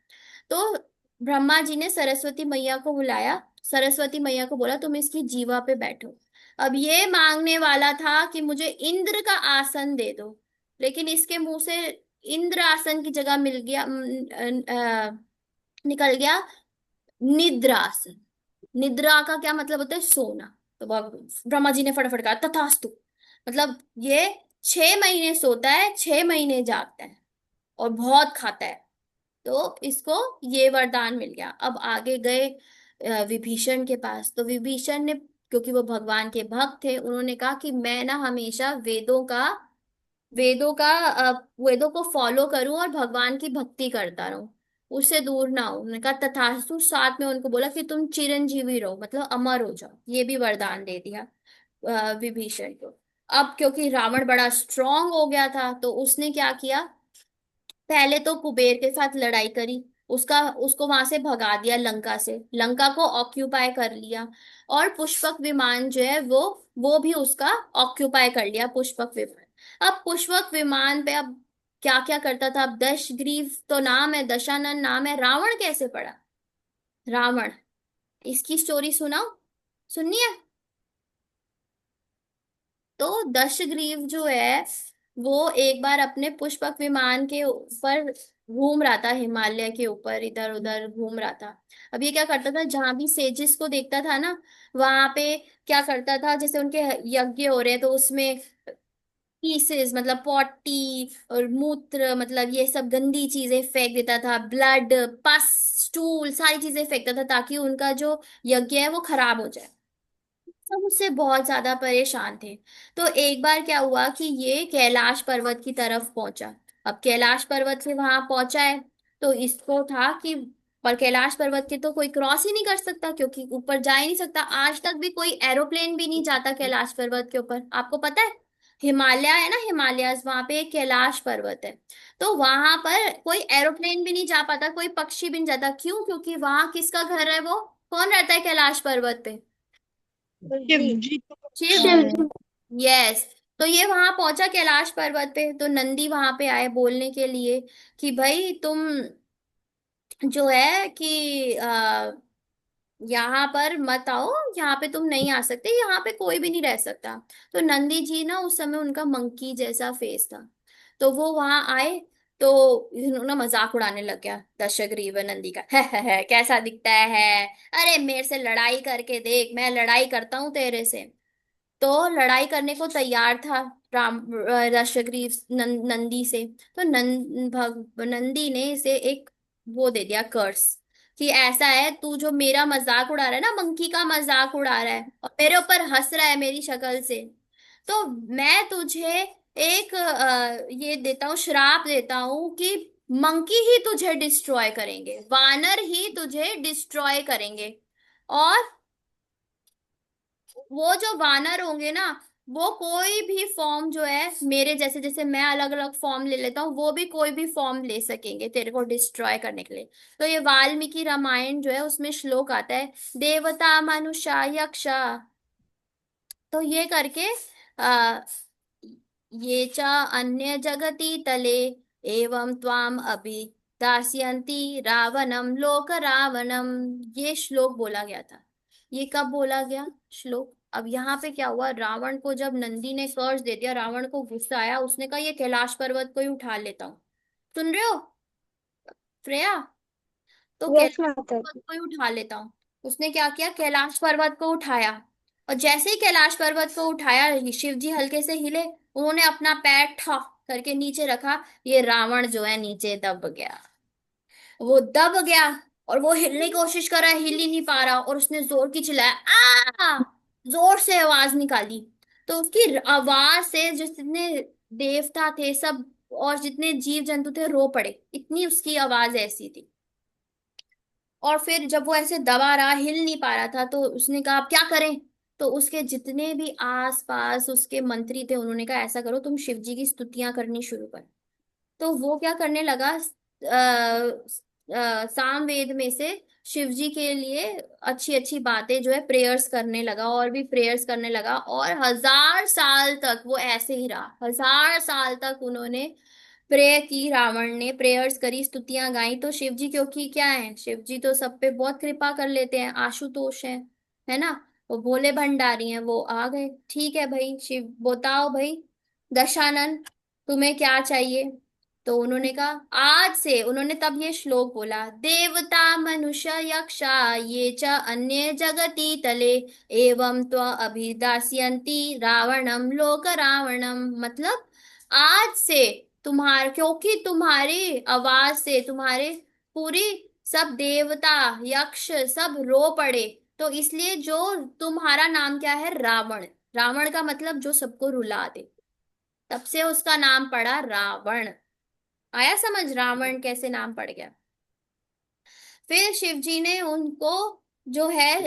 तो ब्रह्मा जी ने सरस्वती मैया को बुलाया, सरस्वती मैया को बोला तुम इसकी जीवा पे बैठो। अब ये मांगने वाला था कि मुझे इंद्र का आसन दे दो, लेकिन इसके मुंह से इंद्र आसन की जगह मिल गया, निकल गया निद्रासन। निद्रा का क्या मतलब होता है? सोना। तो ब्रह्मा जी ने फटाफट कहा तथास्तु। मतलब ये 6 महीने सोता है, 6 महीने जागता है, और बहुत खाता है। तो इसको ये वरदान मिल गया। अब आगे गए विभीषण के पास। तो विभीषण ने, क्योंकि वो भगवान के भक्त थे, उन्होंने कहा कि मैं ना हमेशा वेदों को फॉलो करूं और भगवान की भक्ति करता रहूं, उससे दूर ना हो। उन्होंने कहा तथास्तु। साथ में उनको बोला कि तुम चिरंजीवी रहो, मतलब अमर हो जाओ। ये भी वरदान दे दिया विभीषण को। अब क्योंकि रावण बड़ा स्ट्रांग हो गया था तो उसने क्या किया, पहले तो कुबेर के साथ लड़ाई करी, उसका उसको वहां से भगा दिया, लंका से, लंका को ऑक्यूपाई कर लिया। और पुष्पक विमान जो है वो भी उसका ऑक्यूपाई कर लिया, पुष्पक विमान। अब पुष्पक विमान पे अब क्या क्या करता था, अब दशग्रीव तो नाम है, दशानन नाम है, रावण कैसे पड़ा? रावण, इसकी स्टोरी सुनाओ, सुननी है? तो दशग्रीव जो है वो एक बार अपने पुष्पक विमान के ऊपर घूम रहा था, हिमालय के ऊपर इधर उधर घूम रहा था। अब ये क्या करता था, जहां भी सेजिस को देखता था ना, वहां पे क्या करता था, जैसे उनके यज्ञ हो रहे हैं तो उसमें पीसेस मतलब पॉटी और मूत्र मतलब ये सब गंदी चीजें फेंक देता था, ब्लड, पस, स्टूल, सारी चीजें फेंकता था ताकि उनका जो यज्ञ है वो खराब हो जाए। सब उससे बहुत ज्यादा परेशान थे। तो एक बार क्या हुआ कि ये कैलाश पर्वत की तरफ पहुंचा। अब कैलाश पर्वत से वहां पहुंचा है, तो इसको था कि, पर कैलाश पर्वत के तो कोई क्रॉस ही नहीं कर सकता क्योंकि ऊपर जा ही नहीं सकता। आज तक भी कोई एरोप्लेन भी नहीं जाता कैलाश पर्वत के ऊपर, आपको पता है। हिमालय है ना, हिमालयस, वहां पे एक कैलाश पर्वत है। तो वहां पर कोई एरोप्लेन भी नहीं जा पाता, कोई पक्षी भी नहीं जाता। क्यों? क्योंकि वहां किसका घर है? वो कौन रहता है कैलाश पर्वत पे? शिव जी। जी का शिव घर शिव है। जी। यस। तो ये वहां पहुंचा कैलाश पर्वत पे, तो नंदी वहां पे आए बोलने के लिए कि भाई तुम जो है कि यहाँ पर मत आओ, यहाँ पे तुम नहीं आ सकते, यहाँ पे कोई भी नहीं रह सकता। तो नंदी जी ना, उस समय उनका मंकी जैसा फेस था, तो वो वहां आए। तो उन्होंने मजाक उड़ाने लग गया दशग्रीव नंदी का, है कैसा दिखता है, अरे मेरे से लड़ाई करके देख, मैं लड़ाई करता हूँ तेरे से। तो लड़ाई करने को तैयार था राम, दशग्रीव नंदी से। तो नंदी ने इसे एक वो दे दिया, कर्स, कि ऐसा है, तू जो मेरा मजाक उड़ा रहा है ना, मंकी का मजाक उड़ा रहा है और मेरे ऊपर हंस रहा है मेरी शक्ल से, तो मैं तुझे एक ये देता हूँ, श्राप देता हूँ कि मंकी ही तुझे डिस्ट्रॉय करेंगे, वानर ही तुझे डिस्ट्रॉय करेंगे। और वो जो वानर होंगे ना, वो कोई भी फॉर्म जो है मेरे जैसे, जैसे मैं अलग अलग फॉर्म ले लेता हूँ, वो भी कोई भी फॉर्म ले सकेंगे तेरे को डिस्ट्रॉय करने के लिए। तो ये वाल्मीकि रामायण जो है उसमें श्लोक आता है, देवता मनुष्य यक्ष, तो ये करके आ, ये च अन्य जगति तले एवं त्वाम अभि दास्यन्ति रावणम लोक रावणम, ये श्लोक बोला गया था। ये कब बोला गया श्लोक? अब यहाँ पे क्या हुआ, रावण को जब नंदी ने कर्ज दे दिया, रावण को गुस्सा आया, उसने कहा ये कैलाश पर्वत को ही उठा लेता हूँ। सुन रहे हो श्रेया? तो यस कैलाश माता पर्वत जी। को ही उठा लेता हूँ। उसने क्या किया, कैलाश पर्वत को उठाया, और जैसे ही कैलाश पर्वत को उठाया, शिव जी हल्के से हिले, उन्होंने अपना पैर ठा करके नीचे रखा, ये रावण जो है नीचे दब गया। वो दब गया और वो हिलने की कोशिश कर रहा है, हिल ही नहीं पा रहा, और उसने जोर की चिल्लाया, आ, जोर से आवाज निकाली। तो उसकी आवाज से जितने देवता थे सब और जितने जीव जंतु थे रो पड़े, इतनी उसकी आवाज ऐसी थी। और फिर जब वो ऐसे दबा रहा, हिल नहीं पा रहा था, तो उसने कहा अब क्या करें। तो उसके जितने भी आस पास उसके मंत्री थे, उन्होंने कहा ऐसा करो, तुम शिव जी की स्तुतियां करनी शुरू कर। तो वो क्या करने लगा, सामवेद में से शिव जी के लिए अच्छी अच्छी बातें जो है प्रेयर्स करने लगा, और भी प्रेयर्स करने लगा, और 1000 साल तक वो ऐसे ही रहा। 1000 साल तक उन्होंने प्रेयर की, रावण ने प्रेयर्स करी, स्तुतियां गाई। तो शिव जी, क्योंकि क्या है, शिव जी तो सब पे बहुत कृपा कर लेते हैं, आशुतोष है ना, वो भोले भंडारी हैं, वो आ गए। ठीक है भाई शिव, बताओ भाई दशानन, तुम्हें क्या चाहिए? तो उन्होंने कहा, आज से उन्होंने तब ये श्लोक बोला, देवता मनुष्य यक्षा ये च अन्य जगति तले एवं त्व अभिदास्यन्ति रावणम लोक रावणम, मतलब आज से तुम्हारे, क्योंकि तुम्हारी आवाज से तुम्हारे पूरी सब देवता यक्ष सब रो पड़े, तो इसलिए जो तुम्हारा नाम क्या है, रावण। रावण का मतलब जो सबको रुला दे, तब से उसका नाम पड़ा रावण। आया समझ रावण कैसे नाम पड़ गया? फिर शिव जी ने उनको जो है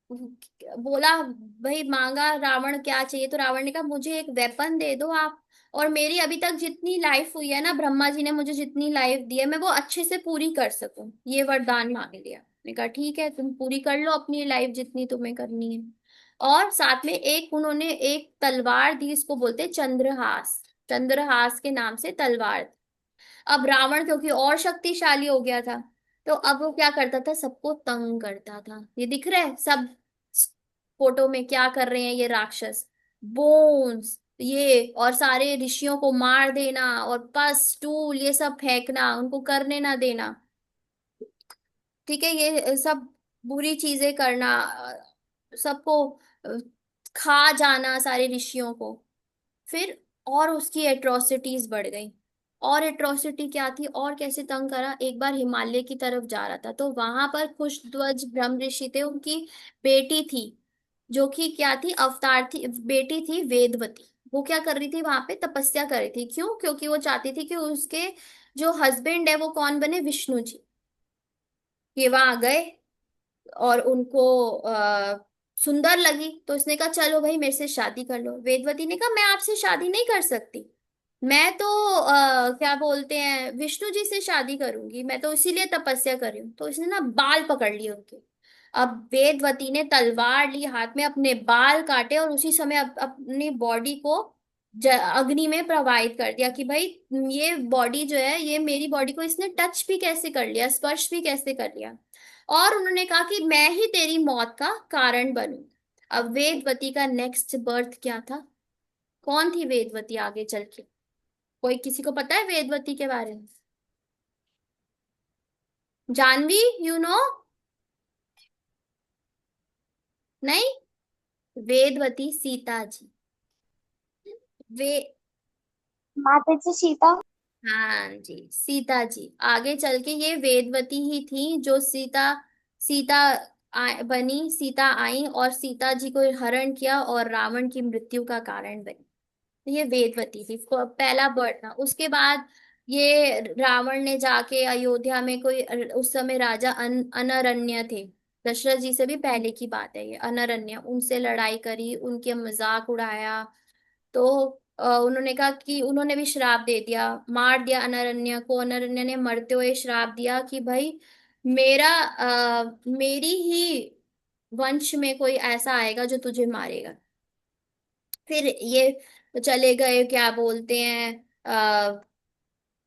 बोला, भाई मांगा रावण क्या चाहिए, तो रावण ने कहा मुझे एक वेपन दे दो आप, और मेरी अभी तक जितनी लाइफ हुई है ना, ब्रह्मा जी ने मुझे जितनी लाइफ दी है, मैं वो अच्छे से पूरी कर सकूं, ये वरदान मांग लिया। मैंने कहा ठीक है, तुम पूरी कर लो अपनी लाइफ जितनी तुम्हें करनी है। और साथ में एक उन्होंने एक तलवार दी, इसको बोलते हैं चंद्रहास, चंद्रहास के नाम से तलवार। अब रावण क्योंकि और शक्तिशाली हो गया था, तो अब वो क्या करता था, सबको तंग करता था। ये दिख रहा है सब फोटो में क्या कर रहे हैं ये राक्षस, बोन्स ये, और सारे ऋषियों को मार देना, और पस स्टूल ये सब फेंकना, उनको करने ना देना। ठीक है, ये सब बुरी चीजें करना, सबको अ, खा जाना सारे ऋषियों को। फिर और उसकी एट्रोसिटीज बढ़ गई। और एट्रोसिटी क्या थी, और कैसे तंग करा, एक बार हिमालय की तरफ जा रहा था तो वहां पर कुशध्वज ब्रह्म ऋषि थे, उनकी बेटी थी, जो कि क्या थी, अवतार थी, बेटी थी वेदवती। वो क्या कर रही थी, वहां पे तपस्या कर रही थी। क्यों? क्योंकि वो चाहती थी कि उसके जो हस्बैंड है वो कौन बने, विष्णु जी। ये वहां गए और उनको सुंदर लगी, तो उसने कहा चलो भाई मेरे से शादी कर लो। वेदवती ने कहा मैं आपसे शादी नहीं कर सकती, मैं तो क्या बोलते हैं, विष्णु जी से शादी करूंगी, मैं तो इसीलिए तपस्या कर रही हूँ। तो इसने ना बाल पकड़ लिए उनके। अब वेदवती ने तलवार ली हाथ में, अपने बाल काटे और उसी समय अपनी बॉडी को अग्नि में प्रवाहित कर दिया कि भाई ये बॉडी जो है, ये मेरी बॉडी को इसने टच भी कैसे कर लिया, स्पर्श भी कैसे कर लिया। और उन्होंने कहा कि मैं ही तेरी मौत का कारण बनूं। अब वेदवती का नेक्स्ट बर्थ क्या था, कौन थी वेदवती आगे चल के? कोई किसी को पता है वेदवती के बारे में? Janvi, you know? नहीं? वेदवती सीता जी। वे माता जी सीता। हाँ जी, सीता जी। आगे चल के ये वेदवती ही थी जो सीता, सीता बनी, सीता आई और सीता जी को हरण किया और रावण की मृत्यु का कारण बनी। तो ये वेदवती थी, पहला बर्थ था। उसके बाद ये रावण ने जाके अयोध्या में, कोई उस समय राजा अनरण्य थे, दशरथ जी से भी पहले की बात है ये, अनरण्य, उनसे लड़ाई करी, उनके मजाक उड़ाया। तो उन्होंने कहा कि उन्होंने भी श्राप दे दिया, मार दिया अनरण्य को। अनरण्य ने मरते हुए श्राप दिया कि भाई मेरी ही वंश में कोई ऐसा आएगा जो तुझे मारेगा। फिर ये चले गए, क्या बोलते हैं,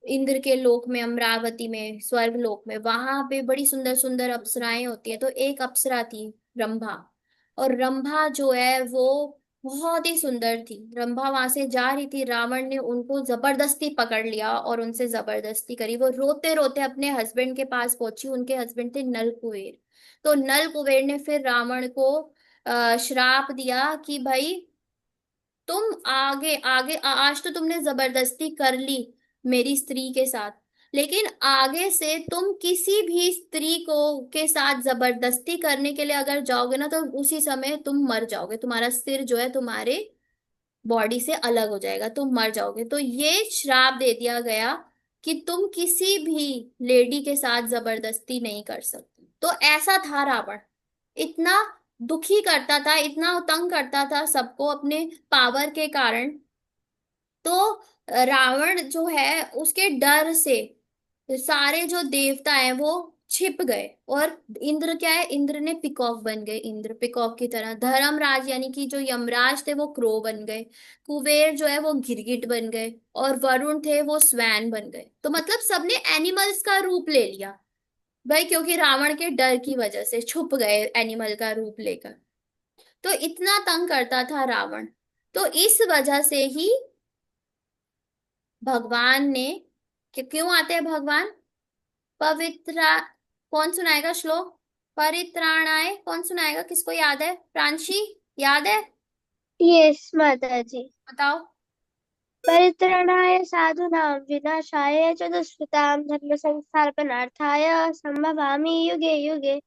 इंद्र के लोक में, अमरावती में, स्वर्ग लोक में, वहां पे बड़ी सुंदर सुंदर अप्सराएं होती है। तो एक अप्सरा थी रंभा। और रंभा जो है वो बहुत ही सुंदर थी। रंभा वहां से जा रही थी, रावण ने उनको जबरदस्ती पकड़ लिया और उनसे जबरदस्ती करी। वो रोते रोते अपने हस्बैंड के पास पहुंची, उनके हस्बैंड थे नल कुबेर। तो नल कुबेर ने फिर रावण को श्राप दिया कि भाई तुम आगे आगे आज तो तुमने जबरदस्ती कर ली मेरी स्त्री के साथ, लेकिन आगे से तुम किसी भी स्त्री को के साथ जबरदस्ती करने के लिए अगर जाओगे ना, तो उसी समय तुम मर जाओगे, तुम्हारा सिर जो है तुम्हारे बॉडी से अलग हो जाएगा, तुम मर जाओगे। तो ये श्राप दे दिया गया कि तुम किसी भी लेडी के साथ जबरदस्ती नहीं कर सकते। तो ऐसा था रावण, इतना दुखी करता था, इतना तंग करता था सबको अपने पावर के कारण। तो रावण जो है उसके डर से सारे जो देवता हैं वो छिप गए। और इंद्र क्या है, इंद्र ने पिकॉक बन गए, इंद्र पिकॉक की तरह। धर्मराज यानी कि जो यमराज थे वो क्रो बन गए। कुबेर जो है वो गिरगिट बन गए। और वरुण थे वो स्वैन बन गए। तो मतलब सबने एनिमल्स का रूप ले लिया भाई, क्योंकि रावण के डर की वजह से छुप गए एनिमल का रूप लेकर। तो इतना तंग करता था रावण। तो इस वजह से ही भगवान ने, कि क्यों आते हैं भगवान, पवित्र, कौन सुनाएगा श्लोक, परित्राणाय, कौन सुनाएगा, किसको याद है, प्रांशी, याद है? यस माता जी। बताओ। परित्राणाय साधूनां विनाशाय च दुष्कृतां धर्म संस्थापनार्थाय संभवामि युगे युगे।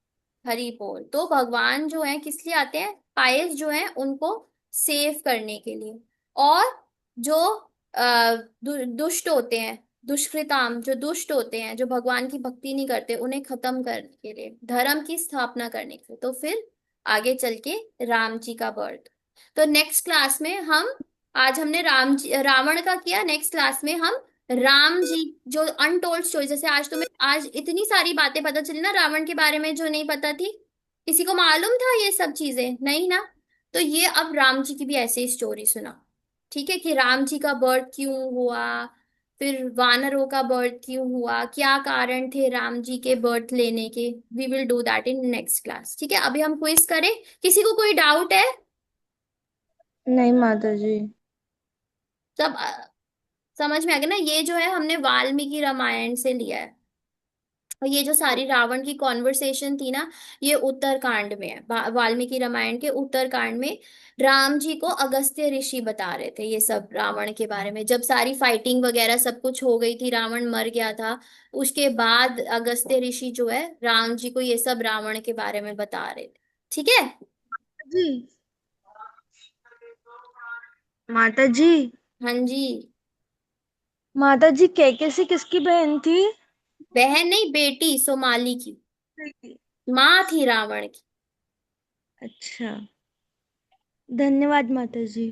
हरि बोल। तो भगवान जो है किस लिए आते हैं, पायस जो है उनको सेव करने के लिए। और जो दुष्ट होते हैं, दुष्कृताम, जो दुष्ट होते हैं, जो भगवान की भक्ति नहीं करते, उन्हें खत्म करने के लिए, धर्म की स्थापना करने के लिए। तो फिर आगे चल के राम जी का बर्थ। तो नेक्स्ट क्लास में हम, आज हमने राम जी रावण का किया, नेक्स्ट क्लास में हम राम जी, जो अनटोल्ड स्टोरी, जैसे आज तुम्हें, आज इतनी सारी बातें पता चली ना रावण के बारे में जो नहीं पता थी, किसी को मालूम था ये सब चीजें, नहीं ना? तो ये अब राम जी की भी ऐसे ही स्टोरी सुना, ठीक है, कि राम जी का बर्थ क्यों हुआ, फिर वानरों का बर्थ क्यों हुआ, क्या कारण थे राम जी के बर्थ लेने के। We will do that in next class, ठीक है? अभी हम क्विज करें, किसी को कोई डाउट है? नहीं माता जी। सब समझ में आ गया ना? ये जो है हमने वाल्मीकि रामायण से लिया है। और ये जो सारी रावण की कॉन्वर्सेशन थी ना, ये उत्तरकांड में है, वाल्मीकि रामायण के उत्तरकांड में। राम जी को अगस्त्य ऋषि बता रहे थे ये सब रावण के बारे में, जब सारी फाइटिंग वगैरह सब कुछ हो गई थी, रावण मर गया था, उसके बाद अगस्त्य ऋषि जो है राम जी को ये सब रावण के बारे में बता रहे थे। ठीक है। जी। माता जी। हाँ जी। माता जी कैकेसी किसकी बहन थी? बहन नहीं, बेटी, सोमाली की। माँ थी रावण की। अच्छा, धन्यवाद माता जी।